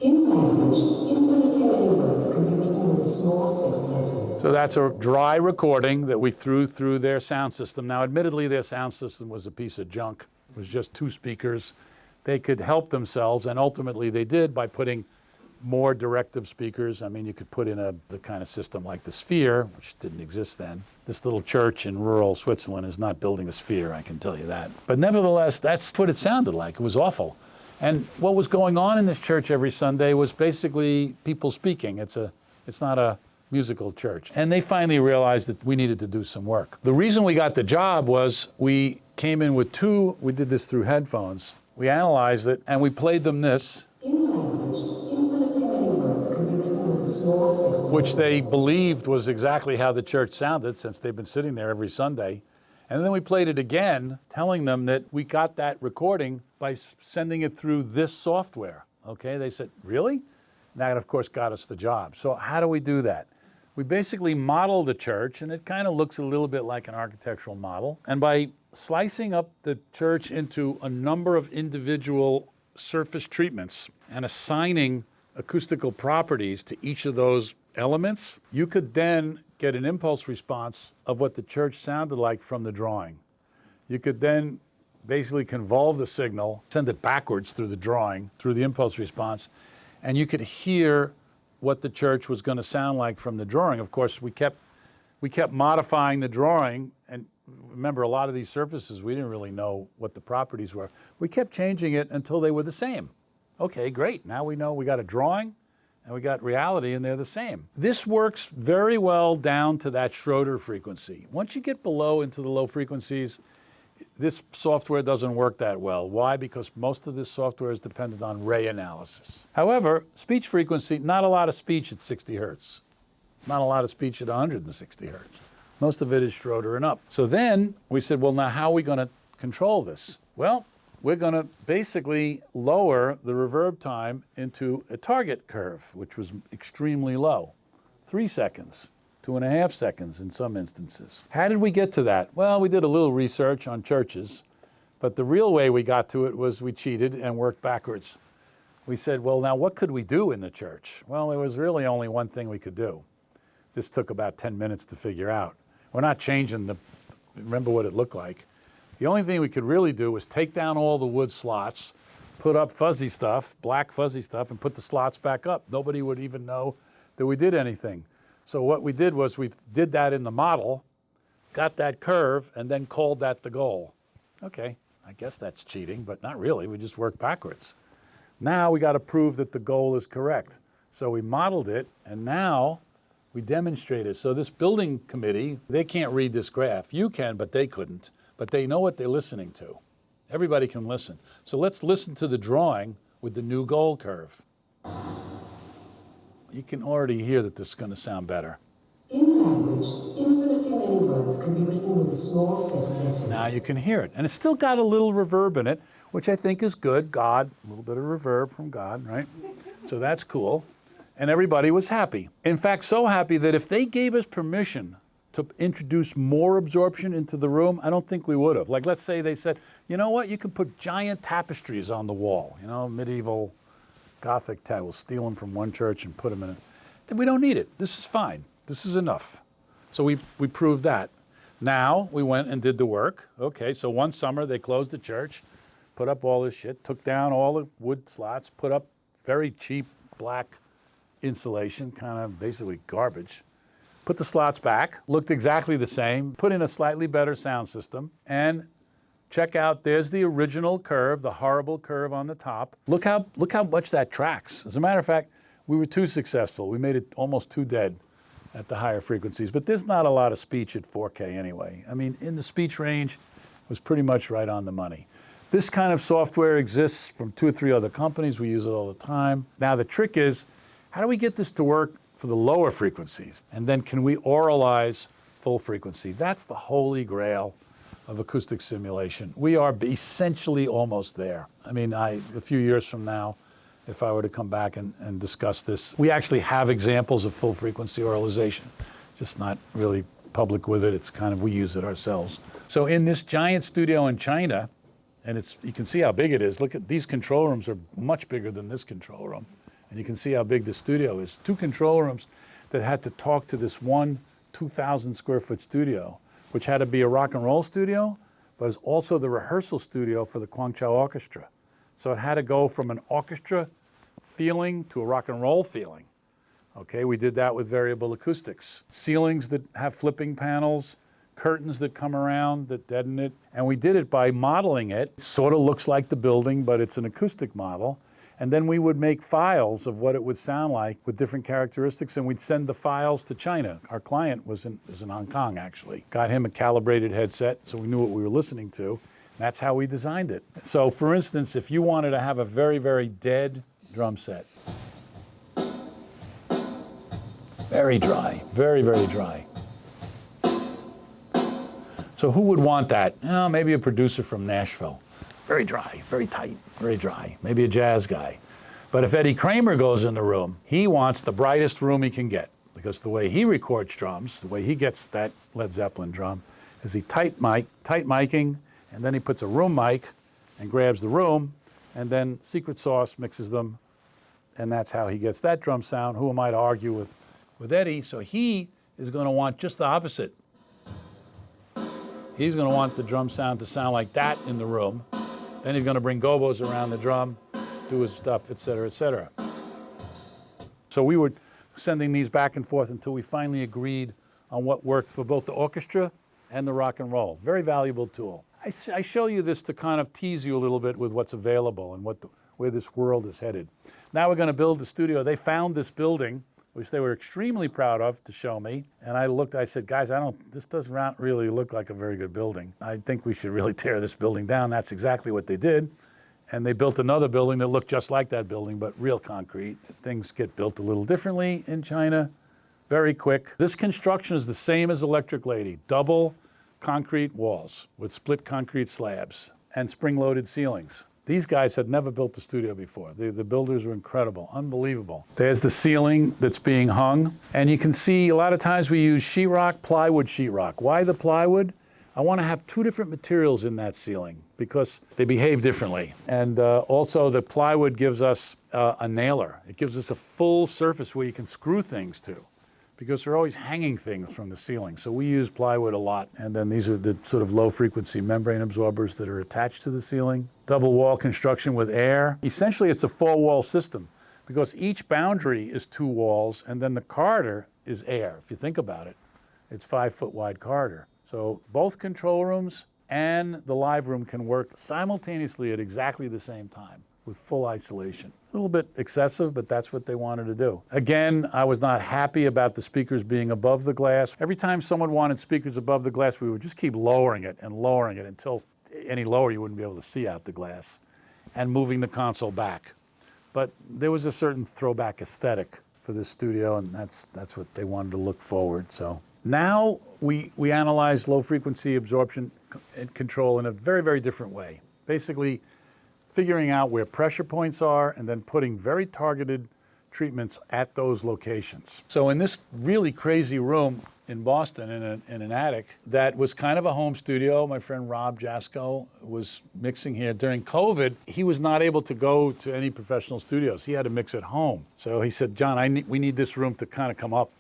In language, infinitely many words can be written with a small set of letters. So that's a dry recording that we threw through their sound system. Now, admittedly, their sound system was a piece of junk. It was just 2 speakers. They could help themselves, and ultimately they did by putting more directive speakers. I mean, you could put in the kind of system like the Sphere, which didn't exist then. This little church in rural Switzerland is not building a Sphere, I can tell you that. But nevertheless, that's what it sounded like. It was awful. And what was going on in this church every Sunday was basically people speaking. It's not a musical church. And they finally realized that we needed to do some work. The reason we got the job was we came in with we did this through headphones. We analyzed it and we played them this. In language, infinitely many words can be written with a small set of letters. Which they believed was exactly how the church sounded, since they've been sitting there every Sunday. And then we played it again, telling them that we got that recording by sending it through this software. Okay, they said, really? That, of course, got us the job. So how do we do that? We basically model the church, and it kind of looks a little bit like an architectural model. And by slicing up the church into a number of individual surface treatments and assigning acoustical properties to each of those elements, you could then get an impulse response of what the church sounded like from the drawing. You could then basically convolve the signal, send it backwards through the drawing, through the impulse response, and you could hear what the church was going to sound like from the drawing. Of course, we kept modifying the drawing, and remember, a lot of these surfaces, we didn't really know what the properties were. We kept changing it until they were the same. Okay, great. Now we know we got a drawing and we got reality, and they're the same. This works very well down to that Schroeder frequency. Once you get below into the low frequencies, this software doesn't work that well. Why? Because most of this software is dependent on ray analysis. However, speech frequency, not a lot of speech at 60 hertz. Not a lot of speech at 160 hertz. Most of it is Schroeder and up. So then we said, well, now how are we going to control this? Well, we're going to basically lower the reverb time into a target curve, which was extremely low, 3 seconds, 2.5 seconds in some instances. How did we get to that? Well, we did a little research on churches, but the real way we got to it was we cheated and worked backwards. We said, well, now what could we do in the church? Well, there was really only one thing we could do. This took about 10 minutes to figure out. We're not changing remember what it looked like. The only thing we could really do was take down all the wood slots, put up fuzzy stuff, black fuzzy stuff, and put the slots back up. Nobody would even know that we did anything. So what we did was we did that in the model, got that curve, and then called that the goal. Okay, I guess that's cheating, but not really. We just worked backwards. Now we got to prove that the goal is correct. So we modeled it, and now we demonstrated. So this building committee, they can't read this graph. You can, but they couldn't. But they know what they're listening to. Everybody can listen. So let's listen to the drawing with the new goal curve. You can already hear that this is going to sound better. In language, infinitely many words can be written with a small set of letters. Now you can hear it. And it's still got a little reverb in it, which I think is good. God, a little bit of reverb from God, right? So that's cool. And everybody was happy. In fact, so happy that if they gave us permission to introduce more absorption into the room, I don't think we would have. Like, let's say they said, you know what, you can put giant tapestries on the wall, medieval Gothic we'll steal them from one church and put them in it. Then we don't need it. This is fine. This is enough. So we proved that. Now we went and did the work. Okay, so one summer they closed the church, put up all this shit, took down all the wood slots, put up very cheap black insulation, kind of basically garbage. Put the slots back, looked exactly the same, put in a slightly better sound system, and check out, there's the original curve, the horrible curve on the top. Look how much that tracks. As a matter of fact, we were too successful. We made it almost too dead at the higher frequencies, but there's not a lot of speech at 4K anyway. I mean, in the speech range, it was pretty much right on the money. This kind of software exists from 2 or 3 other companies. We use it all the time. Now the trick is, how do we get this to work for the lower frequencies? And then can we auralize full frequency? That's the holy grail of acoustic simulation. We are essentially almost there. I mean, a few years from now, if I were to come back and discuss this, we actually have examples of full frequency auralization, just not really public with it. It's kind of, we use it ourselves. So in this giant studio in China, and you can see how big it is. Look at these control rooms are much bigger than this control room. And you can see how big the studio is. 2 control rooms that had to talk to this one 2,000 square foot studio, which had to be a rock and roll studio, but is also the rehearsal studio for the Guangzhou Orchestra. So it had to go from an orchestra feeling to a rock and roll feeling. Okay, we did that with variable acoustics. Ceilings that have flipping panels, curtains that come around that deaden it. And we did it by modeling it. It sort of looks like the building, but it's an acoustic model. And then we would make files of what it would sound like with different characteristics, and we'd send the files to China. Our client was in Hong Kong, actually. Got him a calibrated headset, so we knew what we were listening to. That's how we designed it. So for instance, if you wanted to have a very, very dead drum set, very dry, very, very dry. So who would want that? Oh, maybe a producer from Nashville. Very dry, very tight, very dry. Maybe a jazz guy. But if Eddie Kramer goes in the room, he wants the brightest room he can get, because the way he records drums, the way he gets that Led Zeppelin drum, is he tight miking, and then he puts a room mic and grabs the room, and then secret sauce mixes them, and that's how he gets that drum sound. Who am I to argue with Eddie? So he is going to want just the opposite. He's going to want the drum sound to sound like that in the room. Then he's going to bring gobos around the drum, do his stuff, et cetera, et cetera. So we were sending these back and forth until we finally agreed on what worked for both the orchestra and the rock and roll. Very valuable tool. I show you this to kind of tease you a little bit with what's available and where this world is headed. Now we're going to build the studio. They found this building, which they were extremely proud of, to show me. And I said, guys, this doesn't really look like a very good building. I think we should really tear this building down. That's exactly what they did. And they built another building that looked just like that building, but real concrete. Things get built a little differently in China, very quick. This construction is the same as Electric Lady, double concrete walls with split concrete slabs and spring-loaded ceilings. These guys had never built a studio before. The builders were incredible, unbelievable. There's the ceiling that's being hung. And you can see a lot of times we use sheetrock, plywood sheetrock. Why the plywood? I want to have 2 different materials in that ceiling because they behave differently. And also the plywood gives us a nailer. It gives us a full surface where you can screw things to, because they're always hanging things from the ceiling. So we use plywood a lot. And then these are the sort of low frequency membrane absorbers that are attached to the ceiling. Double wall construction with air. Essentially it's a 4-wall system because each boundary is 2 walls and then the corridor is air. If you think about it, it's 5-foot wide corridor. So both control rooms and the live room can work simultaneously at exactly the same time with full isolation. A little bit excessive, but that's what they wanted to do. Again, I was not happy about the speakers being above the glass. Every time someone wanted speakers above the glass, we would just keep lowering it until any lower you wouldn't be able to see out the glass, and moving the console back. But there was a certain throwback aesthetic for this studio, and that's what they wanted to look forward. So now we analyze low frequency absorption and control in a very, very different way. Basically, figuring out where pressure points are and then putting very targeted treatments at those locations. So in this really crazy room in Boston, in an attic, that was kind of a home studio. My friend Rob Jasko was mixing here. During COVID, he was not able to go to any professional studios. He had to mix at home. So he said, John, we need this room to kind of come up.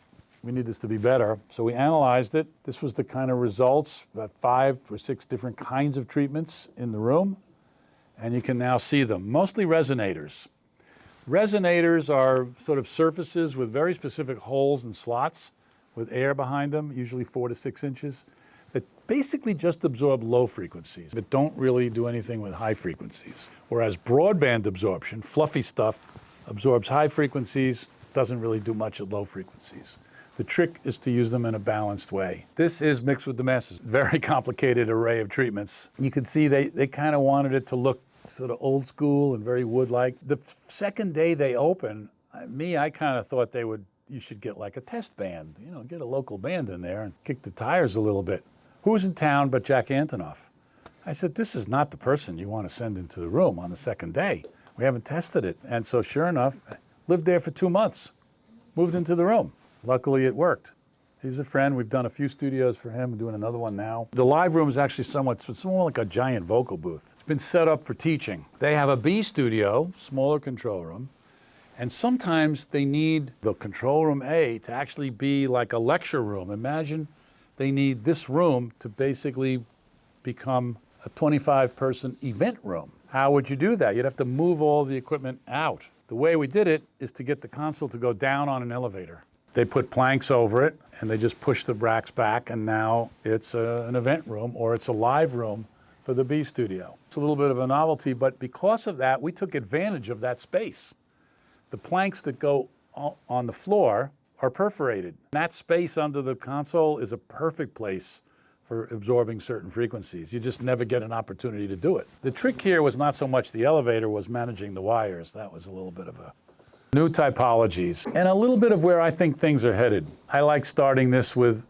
We need this to be better. So we analyzed it. This was the kind of results, about 5 or 6 different kinds of treatments in the room. And you can now see them, mostly resonators. Resonators are sort of surfaces with very specific holes and slots with air behind them, usually 4 to 6 inches, that basically just absorb low frequencies, but don't really do anything with high frequencies. Whereas broadband absorption, fluffy stuff, absorbs high frequencies, doesn't really do much at low frequencies. The trick is to use them in a balanced way. This is Mixed with the Masters. Very complicated array of treatments. You can see they kind of wanted it to look sort of old school and very wood-like. The second day they open, I kind of thought you should get like a test band, get a local band in there and kick the tires a little bit. Who's in town but Jack Antonoff? I said, this is not the person you want to send into the room on the second day. We haven't tested it. And so sure enough, lived there for 2 months, moved into the room. Luckily it worked. He's a friend. We've done a few studios for him. We're doing another one now. The live room is actually it's more like a giant vocal booth. It's been set up for teaching. They have a B studio, smaller control room, and sometimes they need the control room A to actually be like a lecture room. Imagine they need this room to basically become a 25-person event room. How would you do that? You'd have to move all the equipment out. The way we did it is to get the console to go down on an elevator. They put planks over it, and they just push the racks back, and now it's an event room, or it's a live room for the B studio. It's a little bit of a novelty, but because of that, we took advantage of that space. The planks that go on the floor are perforated. That space under the console is a perfect place for absorbing certain frequencies. You just never get an opportunity to do it. The trick here was not so much the elevator, was managing the wires. That was a little bit of a new typologies, and a little bit of where I think things are headed. I like starting this with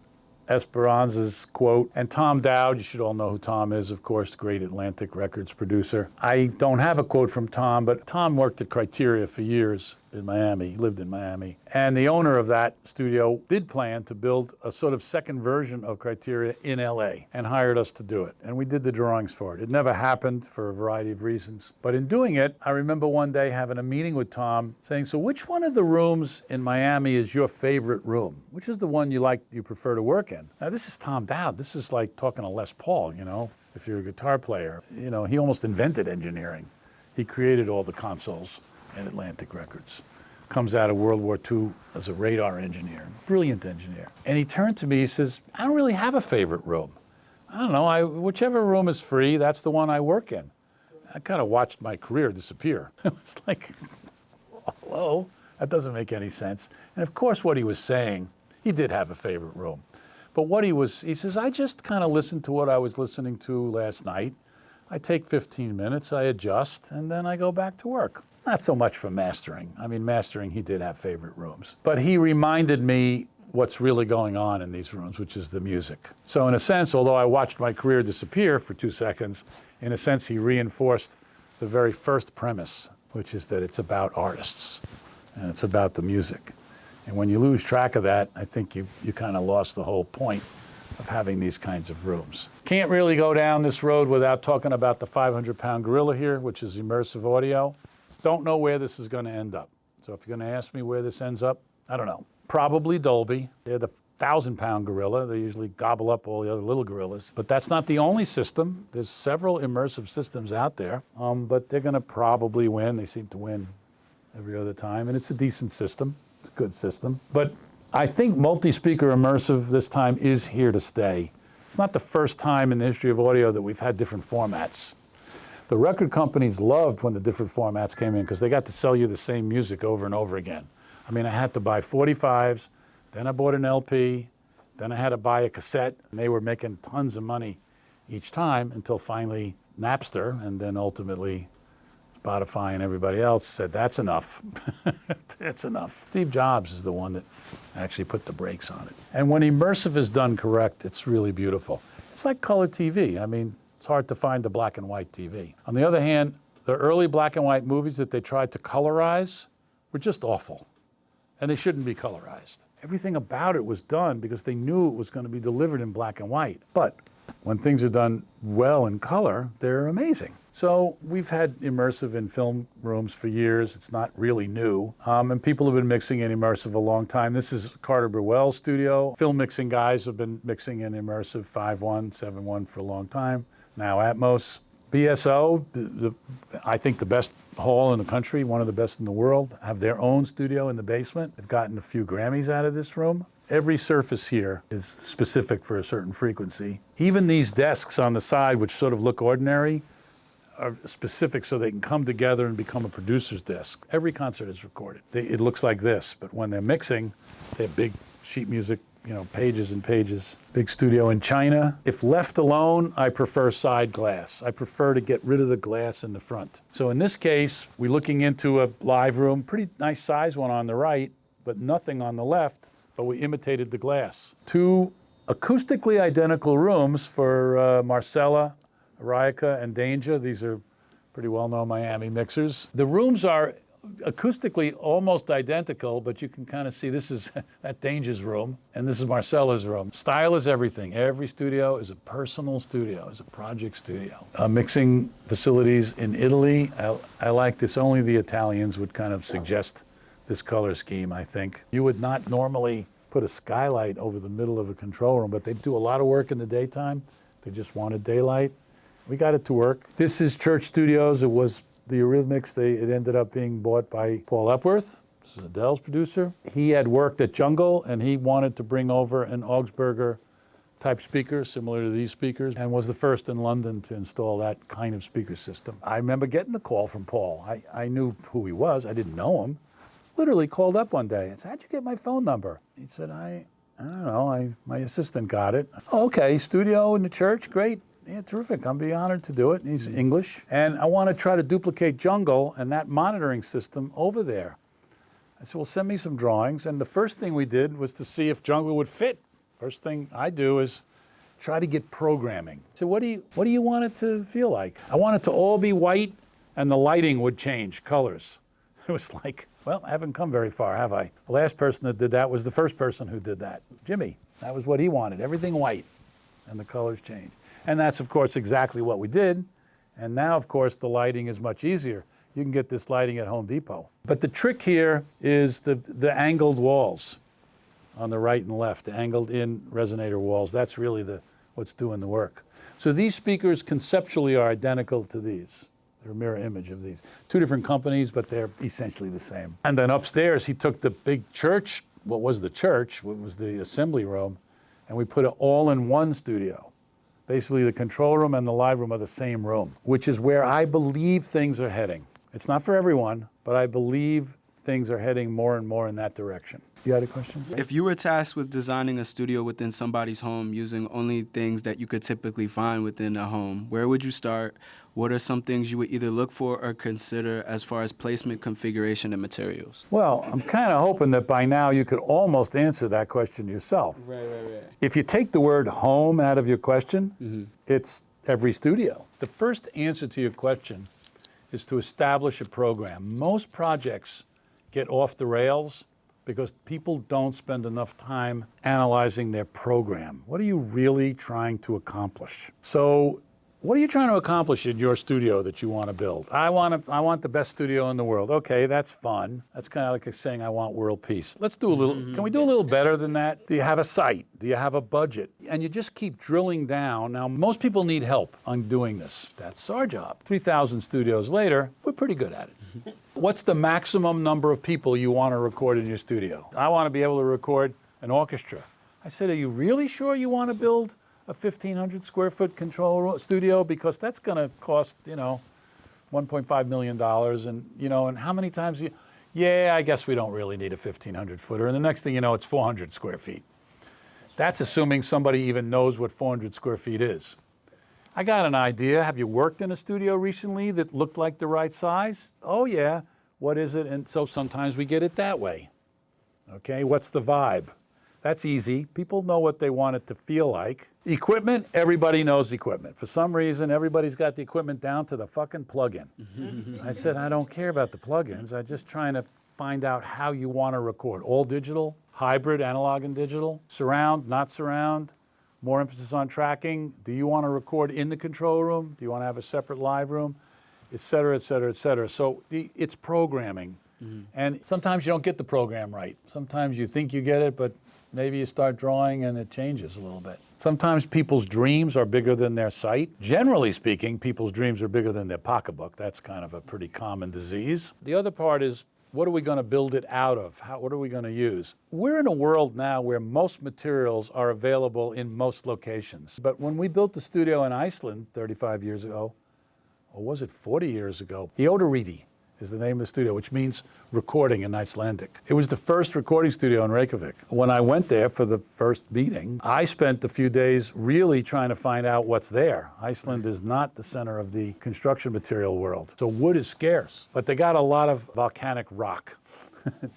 Esperanza's quote, and Tom Dowd, you should all know who Tom is, of course, great Atlantic Records producer. I don't have a quote from Tom, but Tom worked at Criteria for years in Miami. He lived in Miami. And the owner of that studio did plan to build a sort of second version of Criteria in LA and hired us to do it. And we did the drawings for it. It never happened for a variety of reasons. But in doing it, I remember one day having a meeting with Tom saying, so which one of the rooms in Miami is your favorite room? Which is the one you prefer to work in? Now this is Tom Dowd. This is like talking to Les Paul, if you're a guitar player. He almost invented engineering. He created all the consoles at Atlantic Records. Comes out of World War II as a radar engineer, brilliant engineer. And he turned to me, he says, I don't really have a favorite room. I don't know, whichever room is free, that's the one I work in. I kind of watched my career disappear. It was like, hello, that doesn't make any sense. And of course what he was saying, he did have a favorite room. But he says, I just kind of listened to what I was listening to last night. I take 15 minutes, I adjust, and then I go back to work. Not so much for mastering. I mean, mastering, he did have favorite rooms. But he reminded me what's really going on in these rooms, which is the music. So in a sense, although I watched my career disappear for 2 seconds, in a sense, he reinforced the very first premise, which is that it's about artists, and it's about the music. And when you lose track of that, I think you kind of lost the whole point of having these kinds of rooms. Can't really go down this road without talking about the 500-pound gorilla here, which is immersive audio. Don't know where this is going to end up. So if you're going to ask me where this ends up, I don't know. Probably Dolby. They're the 1,000-pound gorilla. They usually gobble up all the other little gorillas. But that's not the only system. There's several immersive systems out there, but they're going to probably win. They seem to win every other time, and it's a decent system. It's a good system. But I think multi-speaker immersive this time is here to stay. It's not the first time in the history of audio that we've had different formats. The record companies loved when the different formats came in because they got to sell you the same music over and over again. I mean, I had to buy 45s, then I bought an LP, then I had to buy a cassette, and they were making tons of money each time until finally Napster, and then ultimately Spotify and everybody else said, that's enough. That's enough. Steve Jobs is the one that actually put the brakes on it. And when immersive is done correct, it's really beautiful. It's like color TV. I mean, it's hard to find a black and white TV. On the other hand, the early black and white movies that they tried to colorize were just awful. And they shouldn't be colorized. Everything about it was done because they knew it was going to be delivered in black and white. But when things are done well in color, they're amazing. So we've had immersive in film rooms for years. It's not really new. And people have been mixing in immersive a long time. This is Carter Burwell's studio. Film mixing guys have been mixing in immersive 5.1, 7.1 for a long time. Now Atmos. BSO, I think the best hall in the country, one of the best in the world, have their own studio in the basement. They've gotten a few Grammys out of this room. Every surface here is specific for a certain frequency. Even these desks on the side, which sort of look ordinary, are specific so they can come together and become a producer's desk. Every concert is recorded. It looks like this, but when they're mixing, they have big sheet music, pages and pages. Big studio in China. If left alone, I prefer side glass. I prefer to get rid of the glass in the front. So in this case, we're looking into a live room, pretty nice size one on the right, but nothing on the left, but we imitated the glass. Two acoustically identical rooms for Marcella, Ariaka, and Danger. These are pretty well-known Miami mixers. The rooms are acoustically almost identical, but you can kind of see this is that Danger's room, and this is Marcella's room. Style is everything. Every studio is a personal studio, is a project studio. Mixing facilities in Italy, I like this. Only the Italians would kind of suggest this color scheme, I think. You would not normally put a skylight over the middle of a control room, but they do a lot of work in the daytime. They just wanted daylight. We got it to work. This is Church Studios. It was the Eurythmics. It ended up being bought by Paul Epworth. This is Adele's producer. He had worked at Jungle, and he wanted to bring over an Augsburger type speaker, similar to these speakers, and was the first in London to install that kind of speaker system. I remember getting the call from Paul. I knew who he was. I didn't know him. Literally called up one day and said, "How'd you get my phone number?" He said, I don't know, my assistant got it. "Oh, okay, studio in the church, great. Yeah, terrific, I'll be honored to do it." And he's English. "And I want to try to duplicate Jungle and that monitoring system over there." I said, "Well, send me some drawings." And the first thing we did was to see if Jungle would fit. First thing I do is try to get programming. So what do you want it to feel like? I want it to all be white and the lighting would change colors. It was like, well, I haven't come very far, have I? The last person that did that was the first person who did that, Jimmy. That was what he wanted, everything white and the colors change. And that's, of course, exactly what we did. And now, of course, the lighting is much easier. You can get this lighting at Home Depot. But the trick here is the angled walls on the right and left, the angled in resonator walls. That's really what's doing the work. So these speakers conceptually are identical to these. They're a mirror image of these. Two different companies, but they're essentially the same. And then upstairs, he took the big church, what was the church, what was the assembly room, and we put it all in one studio. Basically, the control room and the live room are the same room, which is where I believe things are heading. It's not for everyone, but I believe things are heading more and more in that direction. You had a question? If you were tasked with designing a studio within somebody's home using only things that you could typically find within a home, where would you start? What are some things you would either look for or consider as far as placement, configuration, and materials? Well, I'm kind of hoping that by now you could almost answer that question yourself. Right. If you take the word home out of your question, it's every studio. The first answer to your question is to establish a program. Most projects get off the rails because people don't spend enough time analyzing their program. What are you really trying to accomplish? So what are you trying to accomplish in your studio that you want to build? I want the best studio in the world. Okay, that's fun. That's kind of like saying I want world peace. Let's do a little, can we do a little better than that? Do you have a site? Do you have a budget? And you just keep drilling down. Now, most people need help on doing this. That's our job. 3,000 studios later, we're pretty good at it. What's the maximum number of people you want to record in your studio? I want to be able to record an orchestra. I said, are you really sure you want to build a 1,500 square foot control studio? Because that's going to cost, $1.5 million. And how many times I guess we don't really need a 1,500 footer. And the next thing you know, it's 400 square feet. That's assuming somebody even knows what 400 square feet is. I got an idea. Have you worked in a studio recently that looked like the right size? Oh yeah, what is it? And so sometimes we get it that way. Okay, what's the vibe? That's easy. People know what they want it to feel like. Equipment, everybody knows equipment. For some reason, everybody's got the equipment down to the fucking plug-in. I said, I don't care about the plug-ins. I'm just trying to find out how you want to record. All digital, hybrid, analog and digital, surround, not surround, more emphasis on tracking. Do you want to record in the control room? Do you want to have a separate live room? Et cetera, et cetera, et cetera. So it's programming. And sometimes you don't get the program right. Sometimes you think you get it, but maybe you start drawing and it changes a little bit. Sometimes people's dreams are bigger than their sight. Generally speaking, people's dreams are bigger than their pocketbook. That's kind of a pretty common disease. The other part is, what are we going to build it out of? What are we going to use? We're in a world now where most materials are available in most locations. But when we built the studio in Iceland 35 years ago, or was it 40 years ago, the Otoriti, is the name of the studio, which means recording in Icelandic. It was the first recording studio in Reykjavik. When I went there for the first meeting, I spent a few days really trying to find out what's there. Iceland is not the center of the construction material world, so wood is scarce, but they got a lot of volcanic rock.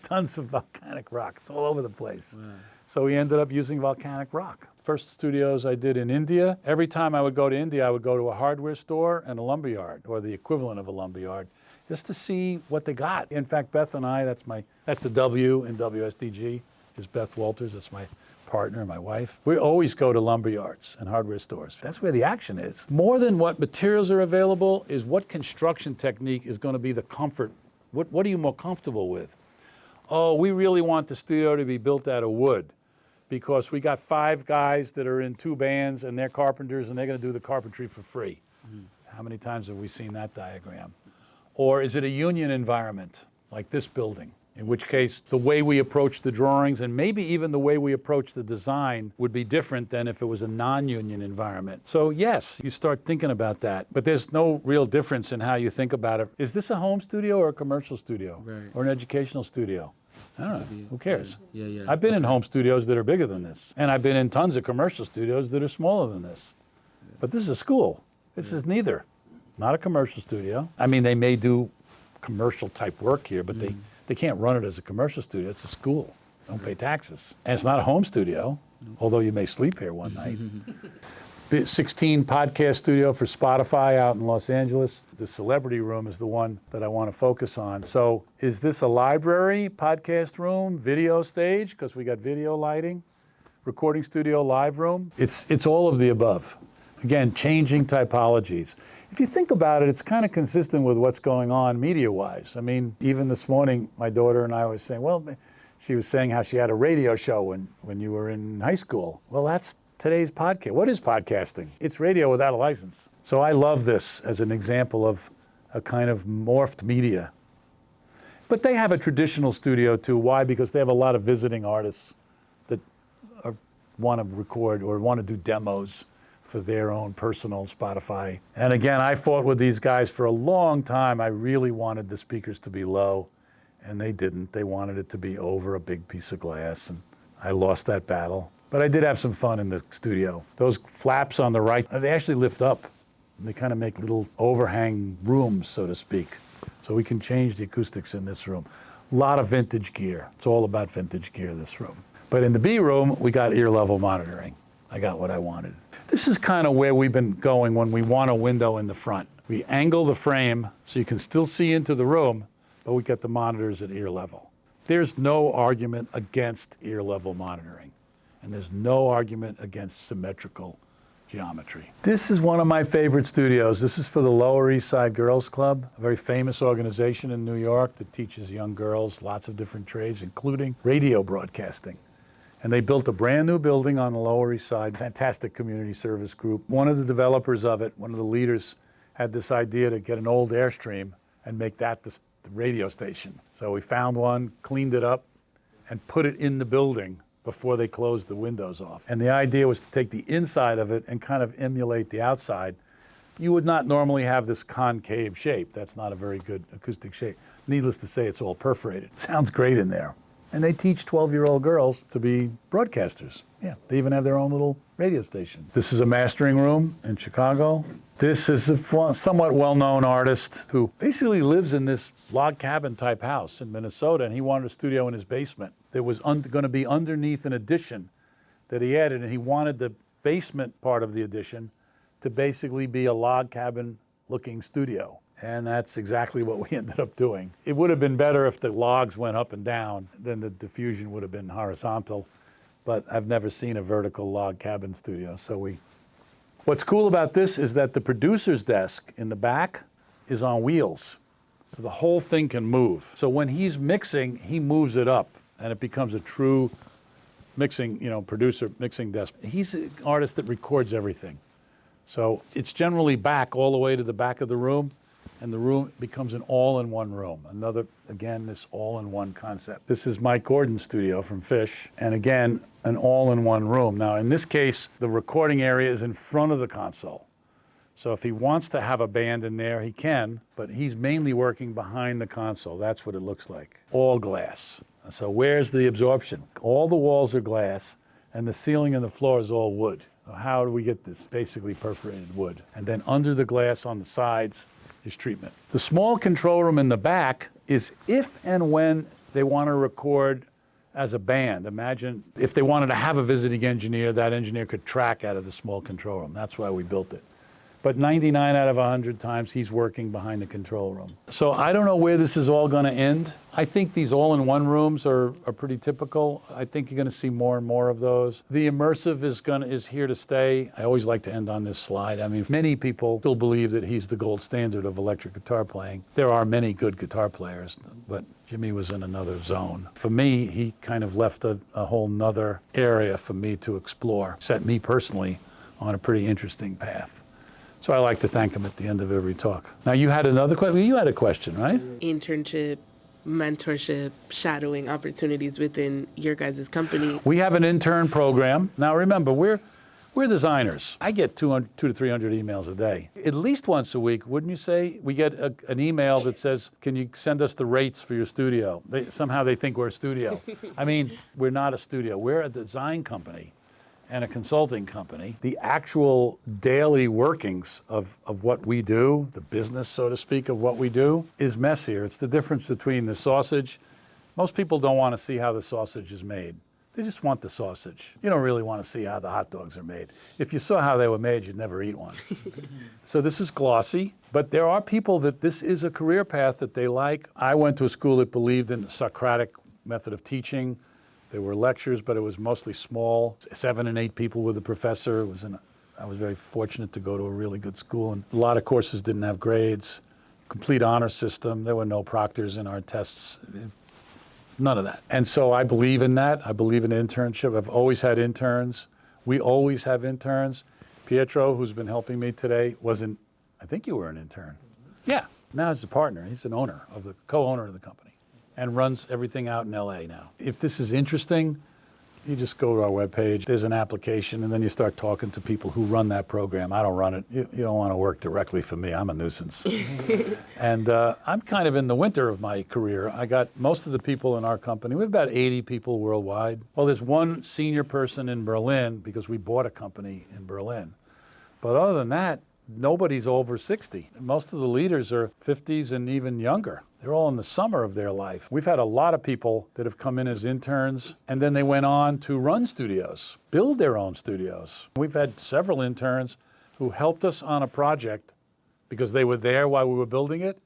Tons of volcanic rock. It's all over the place. Wow. So we ended up using volcanic rock. First studios I did in India. Every time I would go to India, I would go to a hardware store and a lumberyard, or the equivalent of a lumberyard, just to see what they got. In fact, Beth and I, that's the W in WSDG, is Beth Walters. That's my partner, my wife. We always go to lumberyards and hardware stores. That's where the action is. More than what materials are available is what construction technique is going to be the comfort. What are you more comfortable with? Oh, we really want the studio to be built out of wood because we got 5 guys that are in 2 bands and they're carpenters and they're going to do the carpentry for free. Mm-hmm. How many times have we seen that diagram? Or is it a union environment like this building? In which case, the way we approach the drawings and maybe even the way we approach the design would be different than if it was a non-union environment. So yes, you start thinking about that, but there's no real difference in how you think about it. Is this a home studio or a commercial studio? Right. Or an educational studio? I don't know. Who cares? Yeah. I've been in home studios that are bigger than this, and I've been in tons of commercial studios that are smaller than this. But this is a school. This is neither. Not a commercial studio. I mean, they may do commercial type work here, but they can't run it as a commercial studio. It's a school. Don't pay taxes. And it's not a home studio, although you may sleep here one night. 16 podcast studio for Spotify out in Los Angeles. The celebrity room is the one that I want to focus on. So is this a library, podcast room, video stage? Because we got video lighting, recording studio, live room. It's all of the above. Again, changing typologies. If you think about it, it's kind of consistent with what's going on media-wise. I mean, even this morning, my daughter and I was saying, well, she was saying how she had a radio show when you were in high school. Well, that's today's podcast. What is podcasting? It's radio without a license. So I love this as an example of a kind of morphed media. But they have a traditional studio too. Why? Because they have a lot of visiting artists that want to record or want to do demos for their own personal Spotify. And again, I fought with these guys for a long time. I really wanted the speakers to be low, and they didn't. They wanted it to be over a big piece of glass, and I lost that battle. But I did have some fun in the studio. Those flaps on the right, they actually lift up. They kind of make little overhang rooms, so to speak. So we can change the acoustics in this room. A lot of vintage gear. It's all about vintage gear, this room. But in the B room, we got ear level monitoring. I got what I wanted. This is kind of where we've been going when we want a window in the front. We angle the frame so you can still see into the room, but we get the monitors at ear level. There's no argument against ear level monitoring, and there's no argument against symmetrical geometry. This is one of my favorite studios. This is for the Lower East Side Girls Club, a very famous organization in New York that teaches young girls lots of different trades, including radio broadcasting. And they built a brand new building on the Lower East Side, fantastic community service group. One of the developers of it, one of the leaders, had this idea to get an old Airstream and make that the radio station. So we found one, cleaned it up, and put it in the building before they closed the windows off. And the idea was to take the inside of it and kind of emulate the outside. You would not normally have this concave shape. That's not a very good acoustic shape. Needless to say, it's all perforated. It sounds great in there. And they teach 12-year-old girls to be broadcasters. Yeah, they even have their own little radio station. This is a mastering room in Chicago. This is a somewhat well-known artist who basically lives in this log cabin type house in Minnesota, and he wanted a studio in his basement that was going to be underneath an addition that he added, and he wanted the basement part of the addition to basically be a log cabin looking studio. And that's exactly what we ended up doing. It would have been better if the logs went up and down, then the diffusion would have been horizontal, but I've never seen a vertical log cabin studio. So what's cool about this is that the producer's desk in the back is on wheels. So the whole thing can move. So when he's mixing, he moves it up and it becomes a true mixing, producer mixing desk. He's an artist that records everything. So it's generally back all the way to the back of the room, and the room becomes an all-in-one room. Another, again, this all-in-one concept. This is Mike Gordon's studio from Fish, and again, an all-in-one room. Now, in this case, the recording area is in front of the console. So if he wants to have a band in there, he can, but he's mainly working behind the console. That's what it looks like. All glass. So where's the absorption? All the walls are glass, and the ceiling and the floor is all wood. So how do we get this? Basically perforated wood. And then under the glass on the sides is treatment. The small control room in the back is if and when they want to record as a band. Imagine if they wanted to have a visiting engineer, that engineer could track out of the small control room. That's why we built it. But 99 out of 100 times, he's working behind the control room. So I don't know where this is all going to end. I think these all-in-one rooms are pretty typical. I think you're going to see more and more of those. The immersive is here to stay. I always like to end on this slide. I mean, many people still believe that he's the gold standard of electric guitar playing. There are many good guitar players, but Jimmy was in another zone. For me, he kind of left a whole nother area for me to explore, set me personally on a pretty interesting path. So I like to thank him at the end of every talk. Now you had another question? You had a question, right? Internship, mentorship, shadowing opportunities within your guys' company. We have an intern program. Now remember, we're designers. I get 200 to 300 emails a day. At least once a week, wouldn't you say? We get an email that says, can you send us the rates for your studio? Somehow they think we're a studio. I mean, we're not a studio. We're a design company and a consulting company. The actual daily workings of what we do, the business, so to speak, of what we do, is messier. It's the difference between the sausage. Most people don't want to see how the sausage is made. They just want the sausage. You don't really want to see how the hot dogs are made. If you saw how they were made, you'd never eat one. So this is glossy, but there are people that this is a career path that they like. I went to a school that believed in the Socratic method of teaching. There were lectures, but it was mostly small, 7 and 8 people with a professor. I was very fortunate to go to a really good school, and a lot of courses didn't have grades, complete honor system. There were no proctors in our tests, none of that. And so I believe in that. I believe in internship. I've always had interns. We always have interns. Pietro, who's been helping me today, I think you were an intern. Yeah, now he's a partner. He's an owner co-owner of the company, and runs everything out in LA now. If this is interesting, you just go to our webpage, there's an application, and then you start talking to people who run that program. I don't run it. You don't want to work directly for me. I'm a nuisance. And I'm kind of in the winter of my career. I got most of the people in our company. We have about 80 people worldwide. Well, there's one senior person in Berlin because we bought a company in Berlin. But other than that, nobody's over 60. Most of the leaders are 50s and even younger. They're all in the summer of their life. We've had a lot of people that have come in as interns, and then they went on to run studios, build their own studios. We've had several interns who helped us on a project because they were there while we were building it,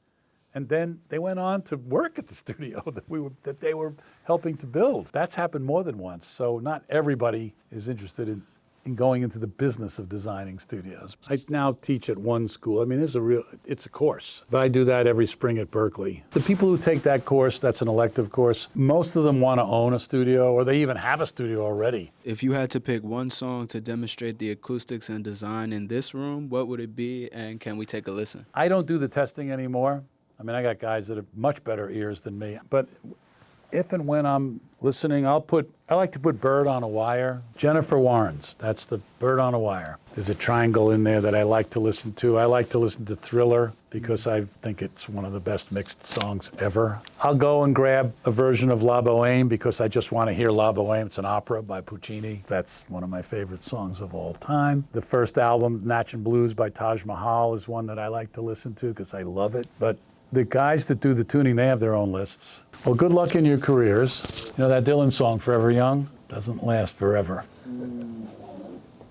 and then they went on to work at the studio that they were helping to build. That's happened more than once, so not everybody is interested in going into the business of designing studios. I now teach at one school. I mean, it's a course, but I do that every spring at Berkeley. The people who take that course, that's an elective course, most of them want to own a studio, or they even have a studio already. If you had to pick one song to demonstrate the acoustics and design in this room, what would it be, and can we take a listen? I don't do the testing anymore. I mean, I got guys that have much better ears than me, but if and when I'm listening, I like to put Bird on a Wire. Jennifer Warren's, that's the Bird on a Wire. There's a triangle in there that I like to listen to. I like to listen to Thriller because I think it's one of the best mixed songs ever. I'll go and grab a version of La Boheme because I just want to hear La Boheme. It's an opera by Puccini. That's one of my favorite songs of all time. The first album, Natch and Blues by Taj Mahal, is one that I like to listen to because I love it. But the guys that do the tuning, they have their own lists. Well, good luck in your careers. You know that Dylan song, Forever Young, doesn't last forever.